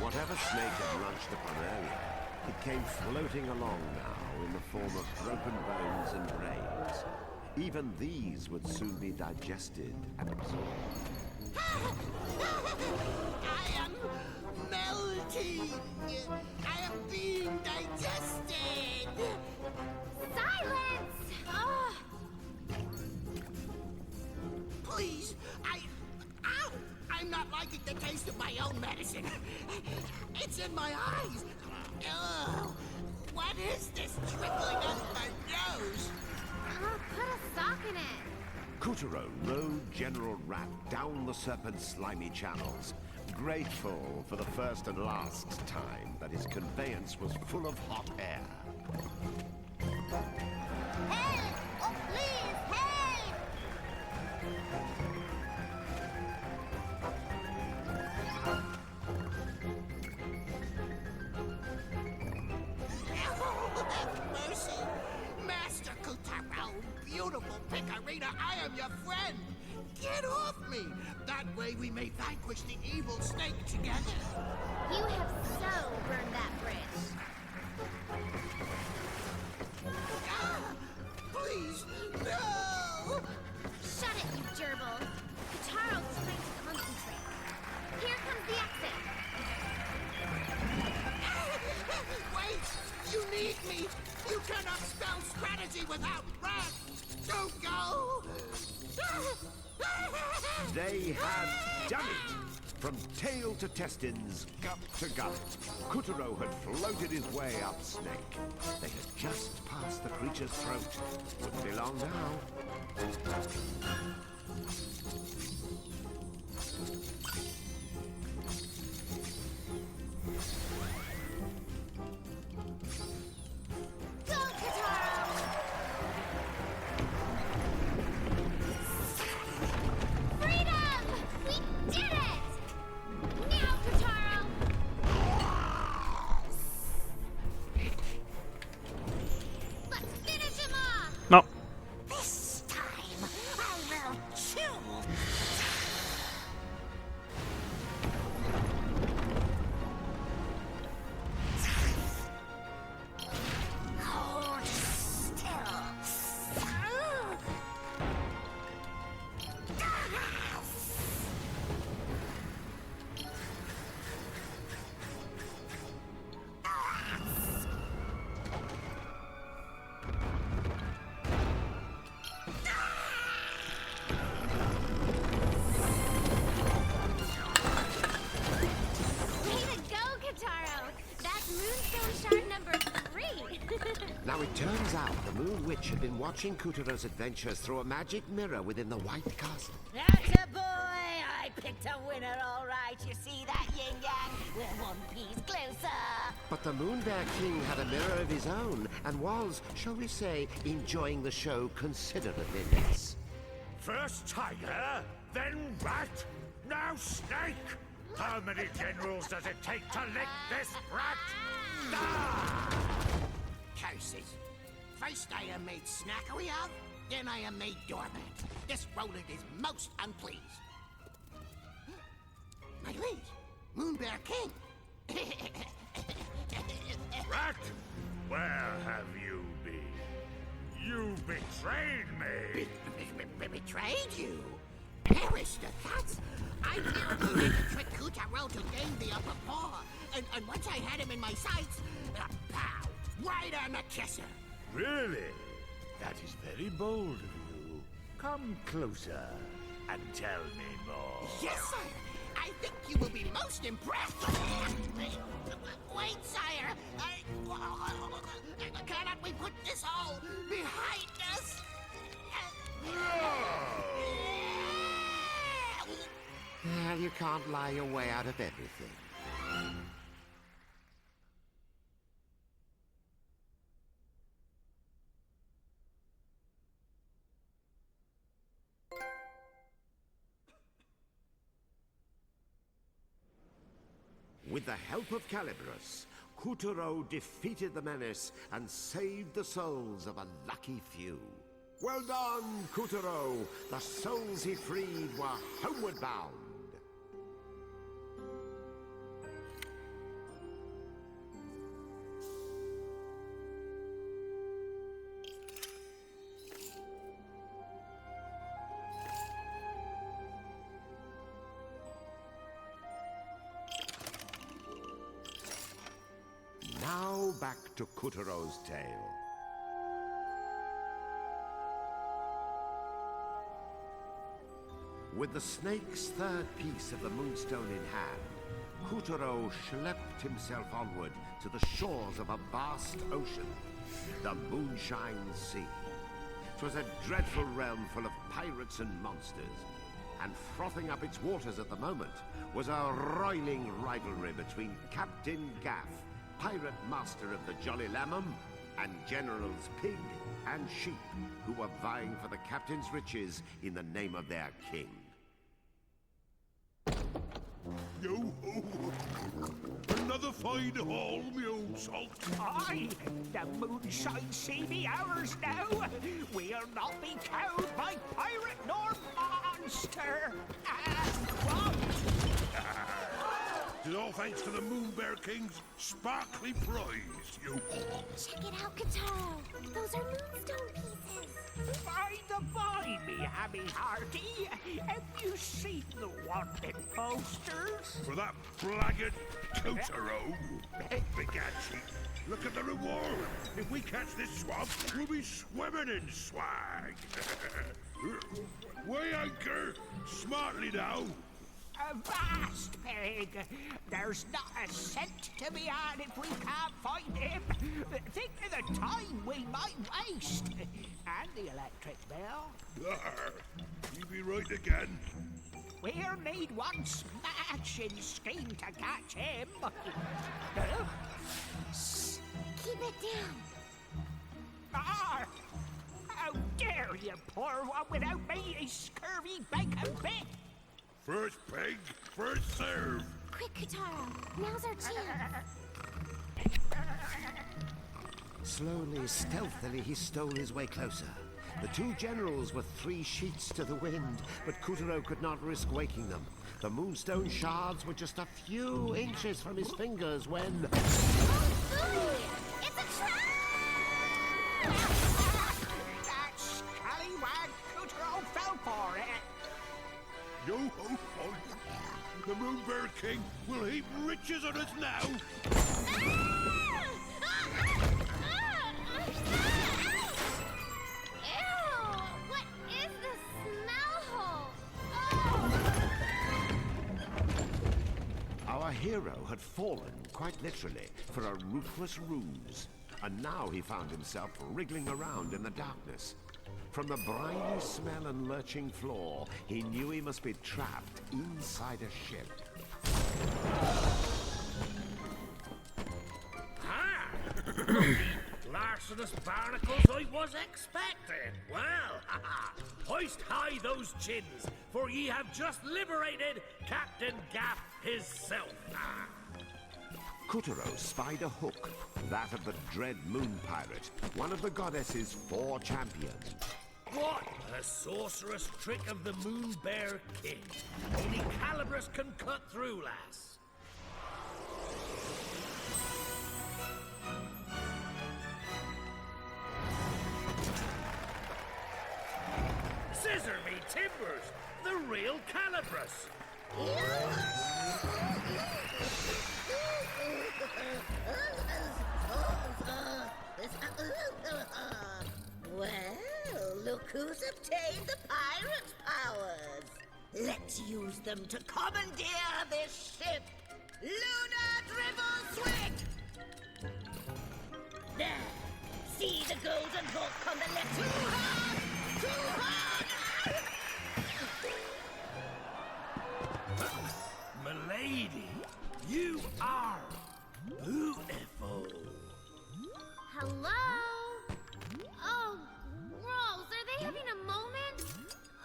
Whatever snake had launched upon earlier, it came floating along now in the form of broken bones and brains. Even these would soon be digested and absorbed. I am melting! I am being digested! Silence! Oh. Please, Ow! I'm not liking the taste of my own medicine. It's in my eyes. Ugh. What is this trickling out my nose? Oh, put a sock in it. Kutaro rode General Rat down the serpent's slimy channels, grateful for the first and last time that his conveyance was full of hot air. Help! Oh, please, help! Have mercy! Master Kutaro, beautiful Picarina, I am your friend! Get off me! That way we may vanquish the evil snake together! You have so burned that bridge. Ah! Please, no! Shut it, you gerbil. Kataro's trying to concentrate. Here comes the exit. Wait! You need me! You cannot spell strategy without Rat! Don't go! They had done it! From tail to testins, gut to gut, Kutaro had floated his way up Snake. They had just passed the creature's throat. Wouldn't be long now. Go, Kotaro! Freedom! We did it! Now, Kotaro! Let's finish him off! No. This time I will chew Now it turns out the Moon Witch had been watching Kuturo's adventures through a magic mirror within the White Castle. Atta boy! I picked a winner, all right. You see that, Yin Yang? We're one piece closer. But the Moon Bear King had a mirror of his own and was, shall we say, enjoying the show considerably less. First tiger, then rat, now snake. How many generals does it take to lick this rat? Ah! Curses. First I am made snackery of, then I am made doormat. This Roland is most unpleased. My liege, Moon Bear King. Rat, where have you been? You betrayed me. Betrayed you? Perish the cats! I terribly had to trick Kutaro to gain the upper paw, and once I had him in my sights, pow, right on the kisser. Really? That is very bold of you. Come closer and tell me more. Yes, sire. I think you will be most impressed. Wait, sire. Cannot we put this all behind us? Well, you can't lie your way out of everything. With the help of Calibros, Kuturo defeated the menace and saved the souls of a lucky few. Well done, Kuturo! The souls he freed were homeward bound. Now back to Kuturo's tale. With the snake's third piece of the moonstone in hand, Kuturo schlepped himself onward to the shores of a vast ocean, the Moonshine Sea. 'Twas a dreadful realm full of pirates and monsters, and frothing up its waters at the moment was a roiling rivalry between Captain Gaff, pirate master of the Jolly Lamham, and Generals Pig and Sheep, who were vying for the captain's riches in the name of their king. Yo-ho! Another fine haul, me old salt. Aye, the Moonshine Sea be ours now. We'll not be cowed by pirate nor monster. All thanks to the Moon Bear King's sparkly prize, you. Check it out, Kataro. Those are moonstone pieces. By the by, me hammy hearty, have you seen the wanted posters? For that blackguard Kotaro. Begachi, look at the reward. If we catch this swamp, we'll be swimming in swag. Weigh anchor, smartly now. Avast, Peg! There's not a cent to be had if we can't find him. Think of the time we might waste. And the electric bell. You be right again. We'll need one smashing scheme to catch him. Shh! Keep it down. Ah! How dare you pour one without me, you scurvy bacon bit! First peg, first serve. Quick, Kataro. Now's our chance. Slowly, stealthily, he stole his way closer. The two generals were 3 sheets to the wind, but Kuturo could not risk waking them. The moonstone shards were just a few inches from his fingers when... It's a trap! That scallywag Kuturo fell for it. Yo-ho-ho! The Moon Bear King will heap riches on us now! Ew! What is this smell hole? Oh! Our hero had fallen, quite literally, for a ruthless ruse. and now he found himself wriggling around in the darkness. From the briny smell and lurching floor, he knew he must be trapped inside a ship. Ah! Larcenous barnacles I was expecting. Well, hoist high those chins, for ye have just liberated Captain Gaff hisself. Kutaro spied a hook, that of the dread moon pirate, one of the goddess's 4 champions. What a sorcerous trick of the Moon Bear King. Only Calabrus can cut through, lass. Scissor me timbers, the real Calabrus. Well, look who's obtained the pirate powers. Let's use them to commandeer this ship. Lunar Dribble Swig! There. See the golden hook on the left. Too hard! Too hard! Milady, you are beautiful. Hello? Oh, Rose, are they having a moment?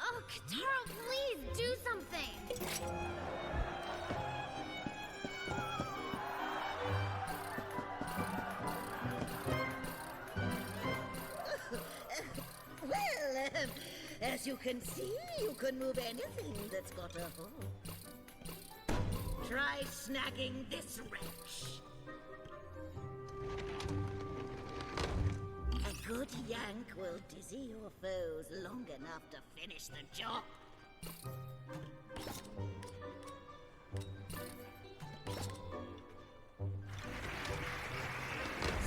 Oh, Kataro, please do something. Well, as you can see, you can move anything that's got a hook. Try snagging this wretch. A good yank will dizzy your foes long enough to finish the job.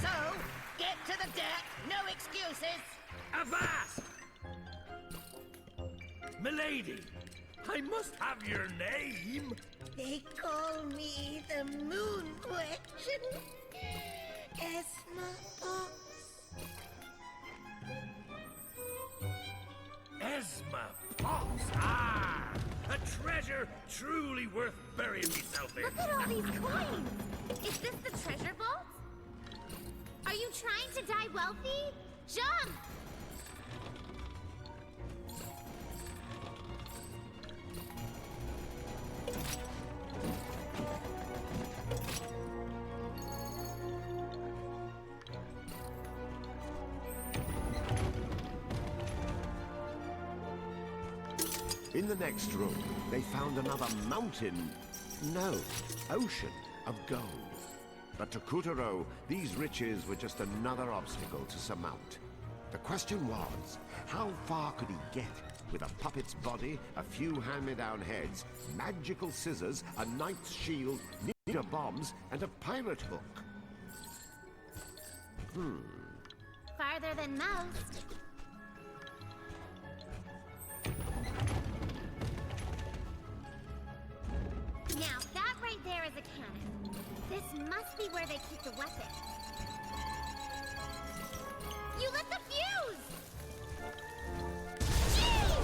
So, get to the deck, no excuses. Avast! Milady, I must have your name. They call me the Moon Question. Esma Fox. Esma Pops. Ah! A treasure truly worth burying myself in. Look at all these coins. Is this the treasure vault? Are you trying to die wealthy? Jump! In the next room, they found another mountain, no, ocean of gold. But to Kutaro, these riches were just another obstacle to surmount. The question was, how far could he get with a puppet's body, a few hand-me-down heads, magical scissors, a knight's shield, ninja bombs, and a pirate hook? Farther than most. Now, that right there is a cannon. This must be where they keep the weapon. You lit the fuse! Jeez!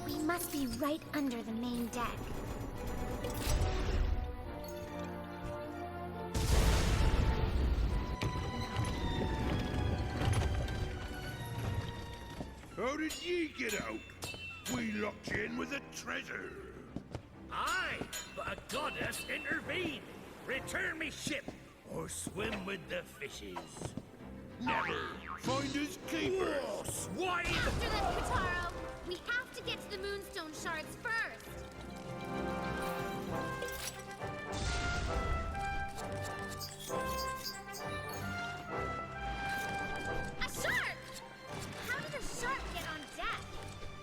We must be right under the main deck. How did ye get out? We locked you in with a treasure. Aye, but a goddess intervened. Return me ship, or swim with the fishes. Never. Finders keepers. Whoa, swine! After them, Kataro! We have to get to the Moonstone Shards first! A shark! How did a shark get on deck?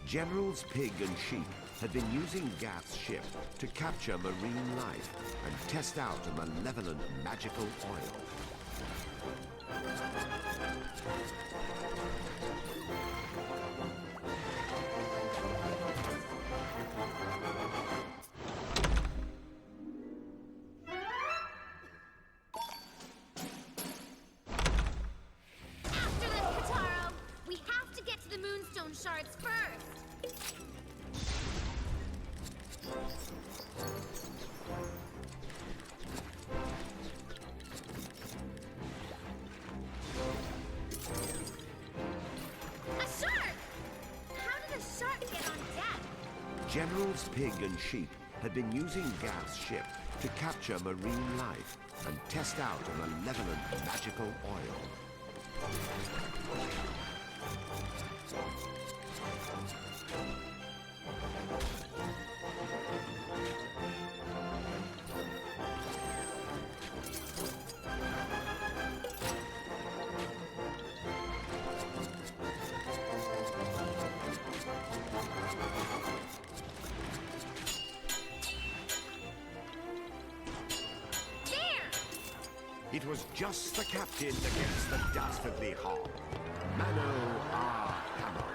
Generals Pig and Sheep had been using Gath's ship to capture marine life and test out a malevolent magical oil. After them, Kataro! We have to get to the Moonstone Shards first! A shark! How did a shark get on deck? Generals Pig and Sheep had been using Gath's ship to capture marine life and test out a malevolent magical oil. It was just the captain against the dastardly Hog. Mano a Hamo.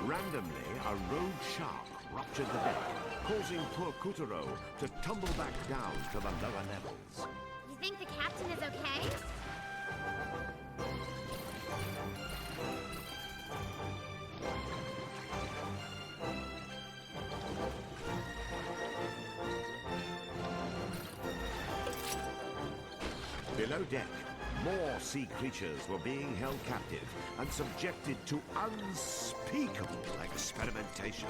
Randomly, a rogue shark ruptured the deck, causing poor Kutaro to tumble back down to the lower levels. You think the captain is okay? Below deck, more sea creatures were being held captive and subjected to unspeakable experimentation.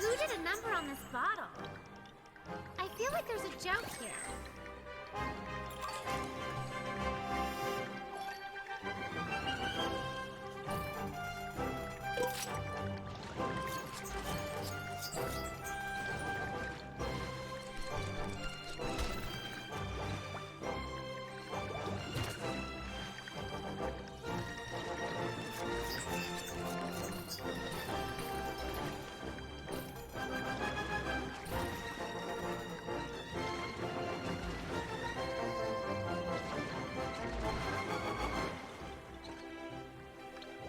Who did a number on this bottle? I feel like there's a joke here.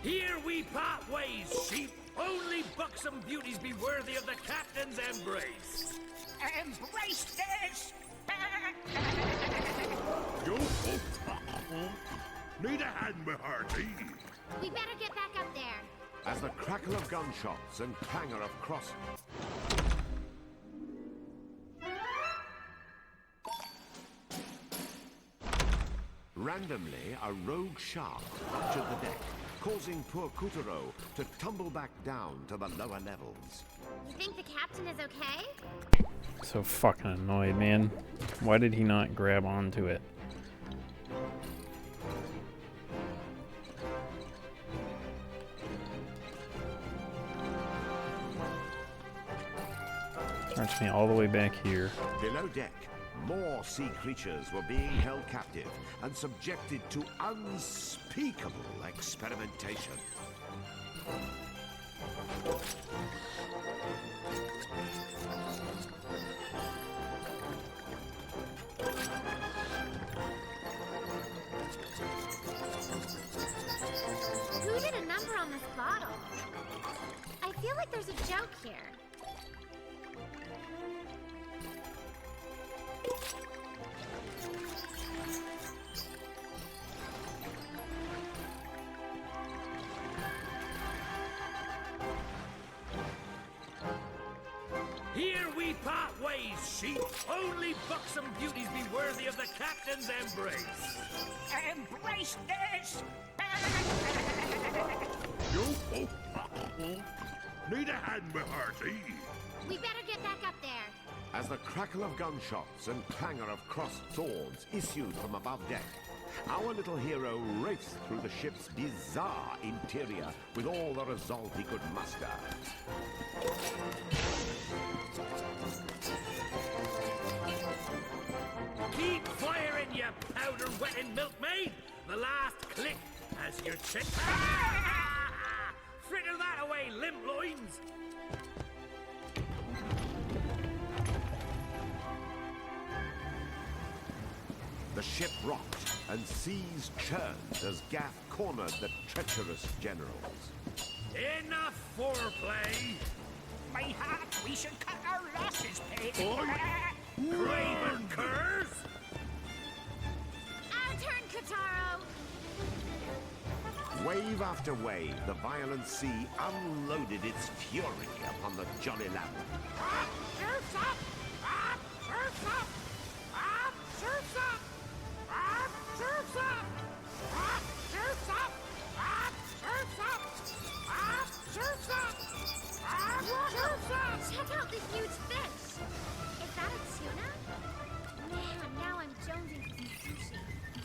Here we part ways, sheep. Only buxom beauties be worthy of the captain's embrace. Embrace this! Yo, need a hand, my hearty. We better get back up there. As the crackle of gunshots and clangor of cross... Randomly, a rogue shark ruptured the deck, causing poor Kutaro to tumble back down to the lower levels. You think the captain is okay? So fucking annoyed, man. Why did he not grab onto it? Starts me all the way back here. Below deck, more sea creatures were being held captive and subjected to unspeakable experimentation. Who did a number on this bottle? I feel like there's a joke here. Here we part ways, sheep. Only buxom beauties be worthy of the captain's embrace. Embrace this! Yo, need a hand, my hearty. We better get back up there. As the crackle of gunshots and clangor of crossed swords issued from above deck, our little hero raced through the ship's bizarre interior with all the resolve he could muster. Keep firing, you powder-wetting milkmaid! The last click has your chick. Fritter that away, limp loins! The ship rocked and seas churned as Gaff cornered the treacherous generals. Enough foreplay! My hat, we should cut our losses, Pig. Craven curs! Our turn, Kataro! Wave after wave, the violent sea unloaded its fury upon the Jolly Lamb. Surf's up! Surf's up! Surf's up! Surf's up! Surf's up! Surf's up! Surf's up! Surf's up! Check out this huge fish! Is that a tuna? Man, now I'm jonesing for some sushi.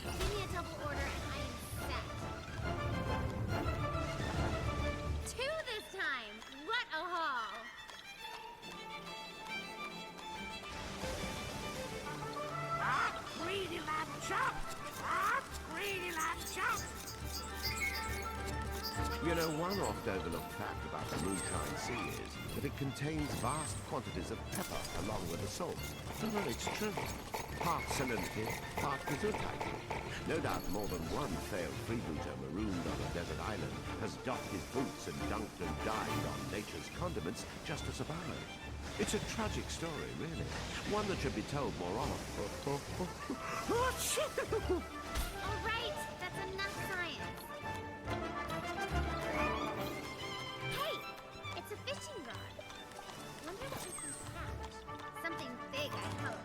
Give me a double order and I am set. Two this time! What a haul! Greedy lamb chop! Greedy lamb chop! You know, one oft-overlooked fact about the Moonshine Sea is that it contains vast quantities of pepper along with the salt. Well, it's true. Part salinity, part gesundheit. No doubt more than one failed freebooter marooned on a desert island has doffed his boots and dunked and died on nature's condiments just to survive. It's a tragic story, really. One that should be told more often. All right, that's enough science. Hey, it's a fishing rod. Wonder what we can catch. Something big, I hope.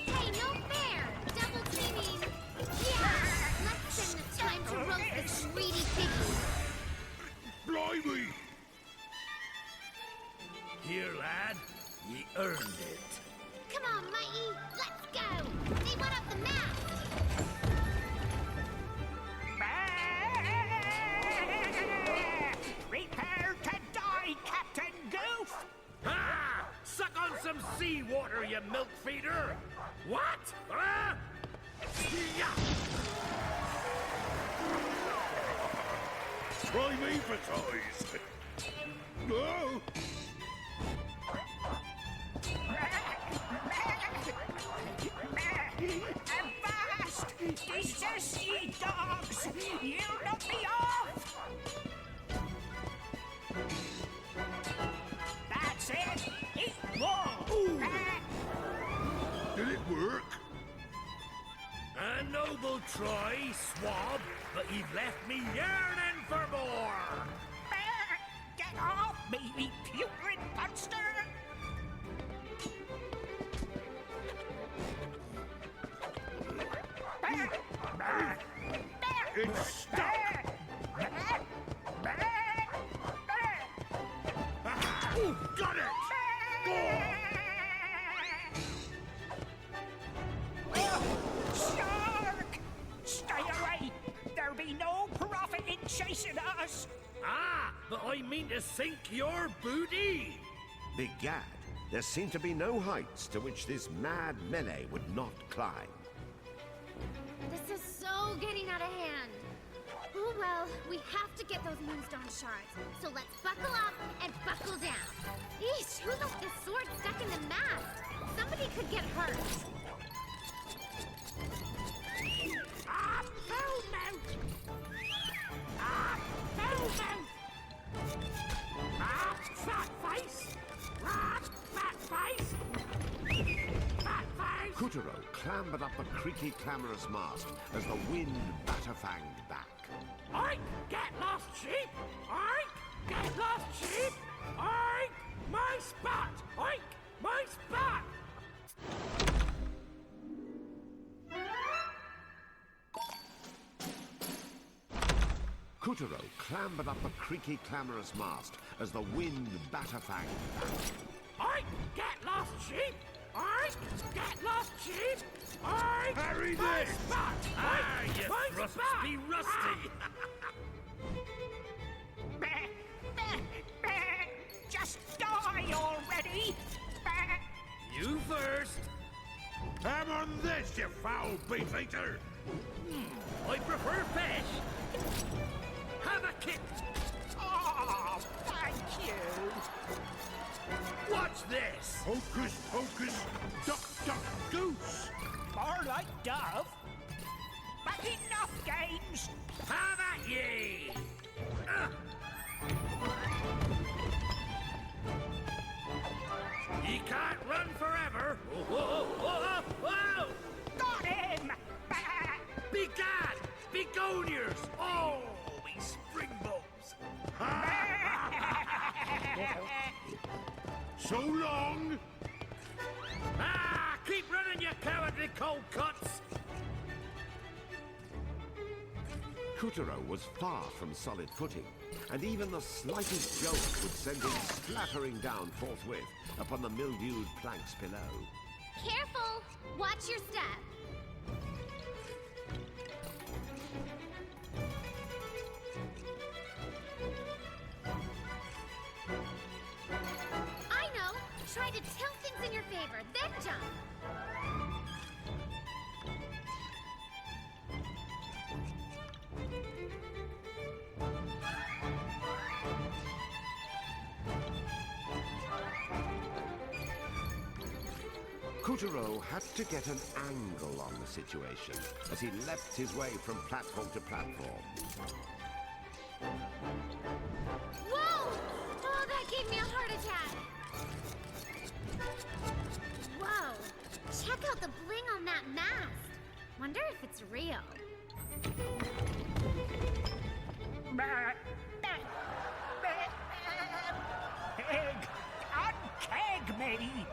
Hey, no fair! Double teaming! Yeah! Let's spend the time to roast this greedy piggy! Blimey! Here, lad, ye earned it. Come on, matey! Let's go! They went up the mast! Prepare to die, Captain Goof! Ha! Suck on some seawater, you milk feeder! What? Huh? Yeah! Try me for toys! No! Avast! Desist, ye dogs! You knock me off! That's it! Eat more! Did it work? A noble try, swab, but you've left me yearning for more! Get off me, ye putrid monster! It's stuck! Ooh, got it! Shark! Stay away! There'll be no profit in chasing us! Ah, but I mean to sink your booty! Begad, there seemed to be no heights to which this mad melee would not climb. This is so getting out of hand. Oh well, we have to get those moonstone shards. So let's buckle up and buckle down. Eesh, who left this sword stuck in the mast? Somebody could get hurt. Ah, foul mouth! Ah, foul mouth! Ah, fat face! Ah, fat face! Fat face! Kutaro clambered up a creaky, clamorous mast as the wind batterfanged back. Oink! Get lost, sheep! Oink! Get lost, sheep! Oink! My spot! Oink! My spot! Kuturo clambered up the creaky, clamorous mast as the wind batterfanged down. I get lost sheep! I get lost sheep! I Harry my this! spot! You my thrusts spot! be rusty! Just die already! You first! Come on this, you foul beef eater! I prefer fish! Have a kick! Oh, thank you! Watch this! Hocus pocus, duck duck goose! More like dove. But enough games! Have at ye! He can't run forever! Whoa, whoa, whoa! Got him! Begad! Begoniers! Oh, me springboks! So long! Ah! Keep running, you cowardly cold cuts! Kuturo was far from solid footing, and even the slightest jolt would send him splattering down forthwith upon the mildewed planks below. Careful! Watch your step. I know! Try to tilt things in your favor, then jump. Kuturo had to get an angle on the situation as he leapt his way from platform to platform. Whoa! Oh, that gave me a heart attack. Whoa! Check out the bling on that mast. Wonder if it's real. Pig! Unkeg me!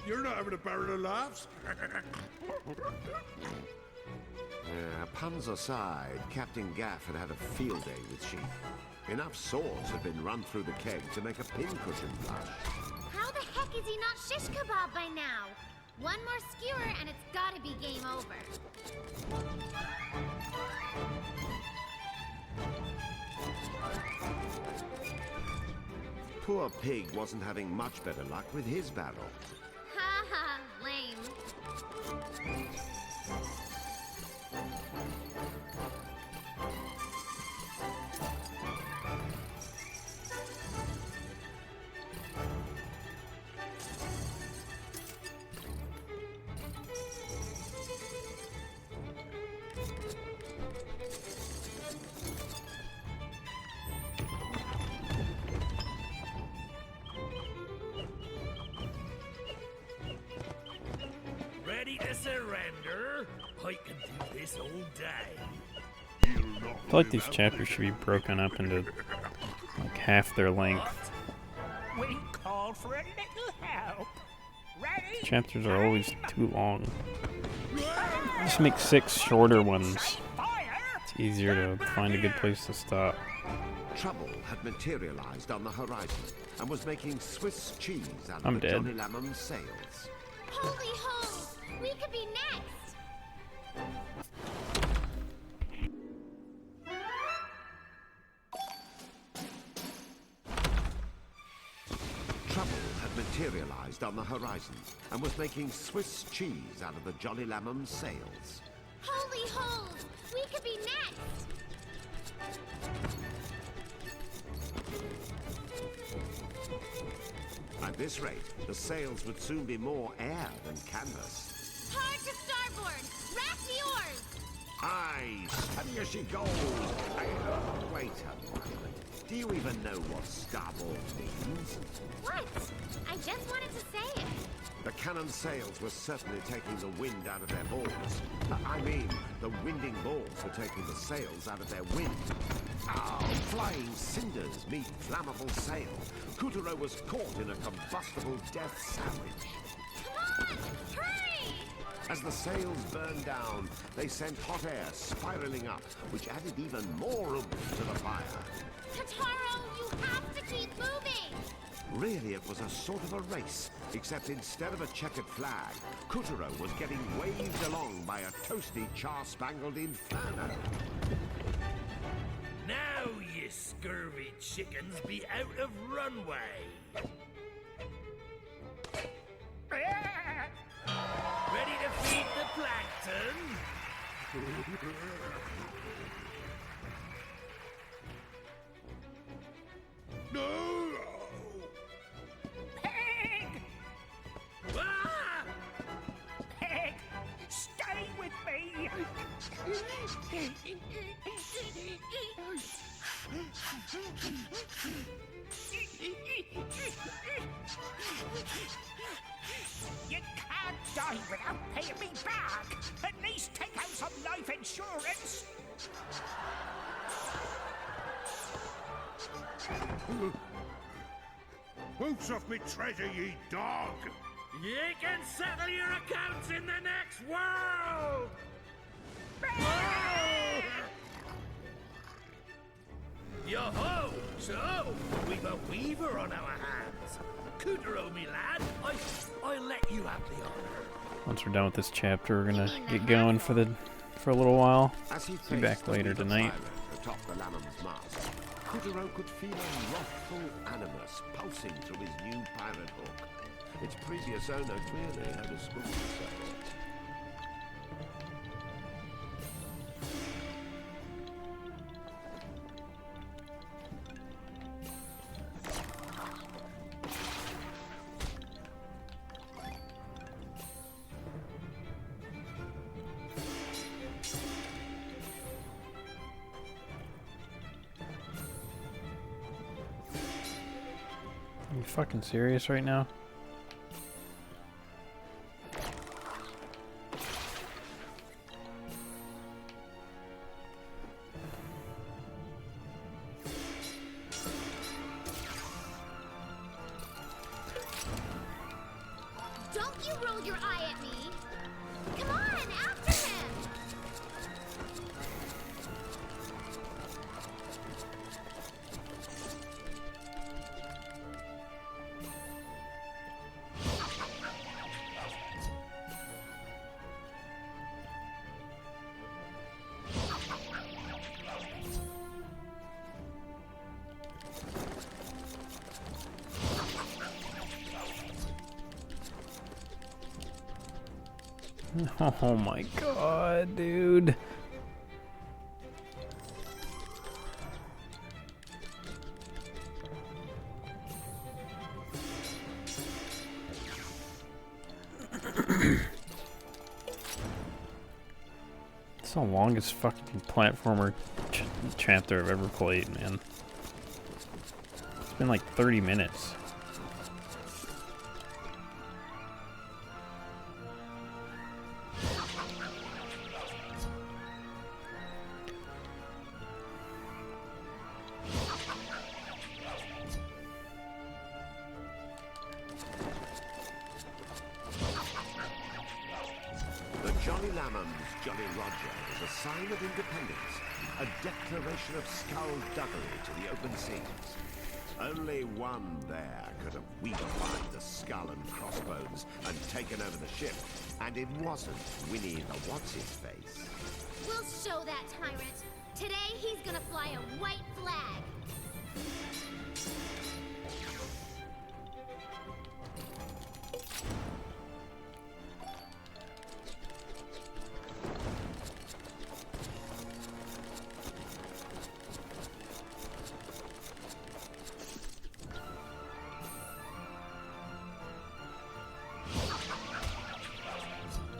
You're not having a barrel of laughs? Puns aside, Captain Gaff had had a field day with sheep. Enough swords had been run through the keg to make a pincushion blush. How the heck is he not shish kebab by now? One more skewer and it's gotta be game over. Poor Pig wasn't having much better luck with his barrel. Ha ha, lame. Ready to surrender? I can do this all day. I feel like these chapters should be broken up into like half their length. We called for a little help. Ready? Chapters are always too long. Just make 6 shorter ones. It's easier to find a good place to stop. Trouble had materialized on the horizon and was making Swiss cheese out I'm of the dead. Johnny Lamon's sails. Holy holes! We could be next! Trouble had materialized on the horizon and was making Swiss cheese out of the Jolly Lamon's sails. Holy holes! We could be next! At this rate, the sails would soon be more air than canvas. Hard to starboard! Rack the oars! Aye, steady as she goes. Wait a moment. Do you even know what starboard means? What? I just wanted to say it. The cannon sails were certainly taking the wind out of their balls. I mean, the winding balls were taking the sails out of their wind. Ah, flying cinders meet flammable sail. Kuturo was caught in a combustible death sandwich. Come on! Hurry! As the sails burned down, they sent hot air spiraling up, which added even more oomph to the fire. Totoro, you have to keep moving! Really, it was a sort of a race, except instead of a checkered flag, Kuturo was getting waved along by a toasty, char-spangled inferno. Now, you scurvy chickens, be out of runway. Ready to feed the plankton? No! Peg! Ah! Peg! Stay with me! You can't die without paying me back! At least take out some life insurance! Boots off me treasure, ye dog! You can settle your accounts in the next world! Yo-ho! So, we've a weaver on our hands. Kuturo, me lad, I'll let you have the honor. Once we're done with this chapter, we're gonna get going for a little while. As he Be back faced the later weaver tonight. pirate atop the Lamb's mast, Kuturo could feel a wrathful animus pulsing through his new pirate hook. Its previous owner clearly had a spoon to settle. Are you fucking serious right now? Don't you roll your eye at me! Come on, after him! Oh my god, dude. It's the longest fucking platformer chapter I've ever played, man. It's been like 30 minutes. Jolly Lamham's Jolly Roger is a sign of independence, a declaration of skullduggery to the open seas. Only one there could have weakened the skull and crossbones and taken over the ship, and it wasn't Winnie the What's-His-Face. We'll show that tyrant. Today he's gonna fly a white flag.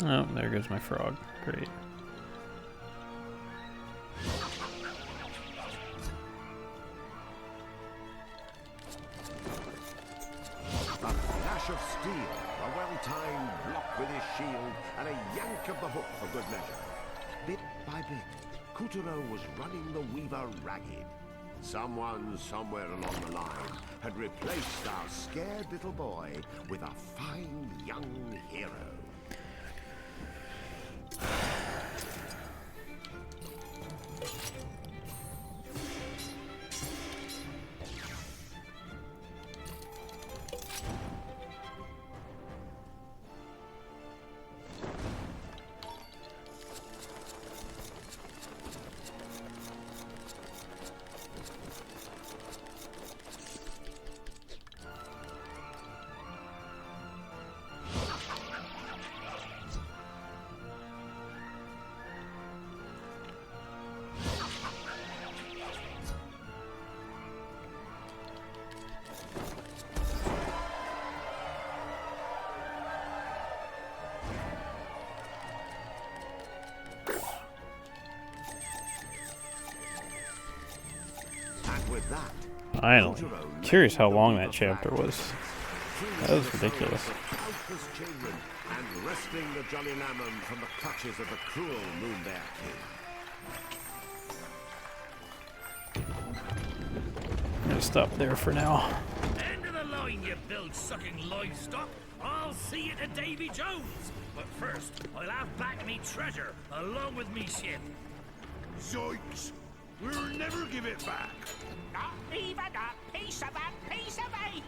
Oh, there goes my frog. Great. A flash of steel, a well-timed block with his shield, and a yank of the hook for good measure. Bit by bit, Kuturo was running the weaver ragged. Someone, somewhere along the line, had replaced our scared little boy with a fine young hero. that, Finally. Curious how long that chapter was. That was ridiculous. Countless children and rescuing the Jolly Lamb from the clutches of the cruel Moon Bear King. I'm gonna stop there for now. End of the line, you bilge-sucking livestock. I'll see you to Davy Jones. But first, I'll have back me treasure, along with me ship. Zoinks! We'll never give it back. Not even a piece of meat.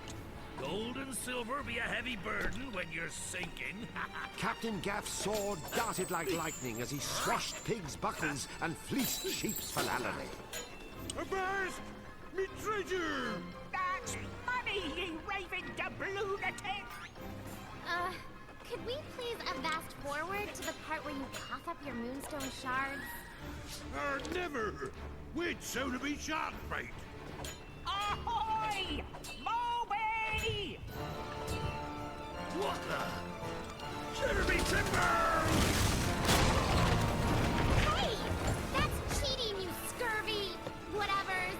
Gold and silver be a heavy burden when you're sinking. Captain Gaff's sword darted like lightning as he swashed pigs' buckles and fleeced sheep's philallary. Avast! Me treasure! That's money, you raving lunatic! Could we please avast forward to the part where you cough up your moonstone shards? Never! We'd sooner be shark bait. Ahoy! Moby! What the? Jeremy Timber! Hey! That's cheating, you scurvy whatevers!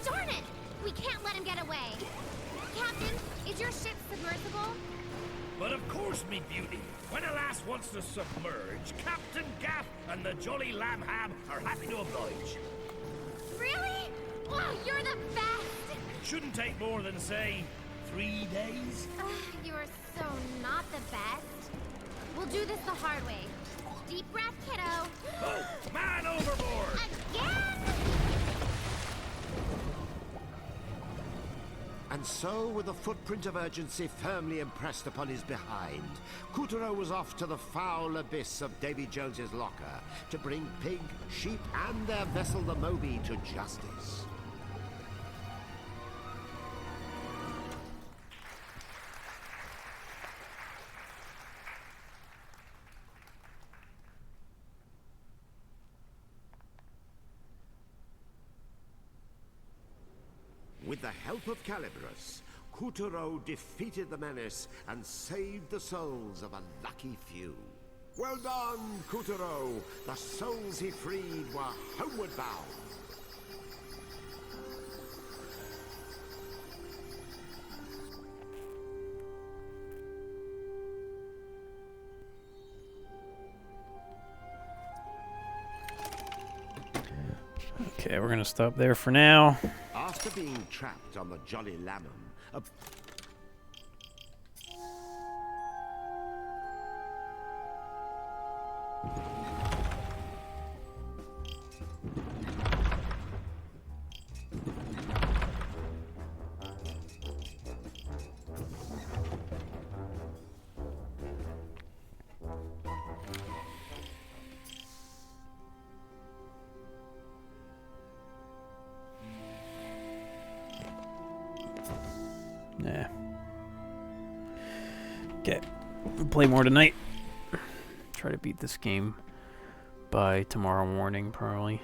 Darn it! We can't let him get away. Captain, is your ship submersible? But of course, me beauty. When a lass wants to submerge, Captain Gaff and the Jolly Lamb Ham are happy to oblige. Really? Wow, you're the best! Shouldn't take more than, say, 3 days. You're so not the best. We'll do this the hard way. Deep breath, kiddo. Oh, man overboard! Again? And so, with the footprint of urgency firmly impressed upon his behind, Kuturo was off to the foul abyss of Davy Jones's locker to bring pig, sheep, and their vessel the Moby to justice. With the help of Calibrus, Kuturo defeated the menace and saved the souls of a lucky few. Well done, Kuturo! The souls he freed were homeward bound. Okay, we're gonna stop there for now. After being trapped on the Jolly Lamb, Nah. Okay. We'll play more tonight. Try to beat this game by tomorrow morning, probably.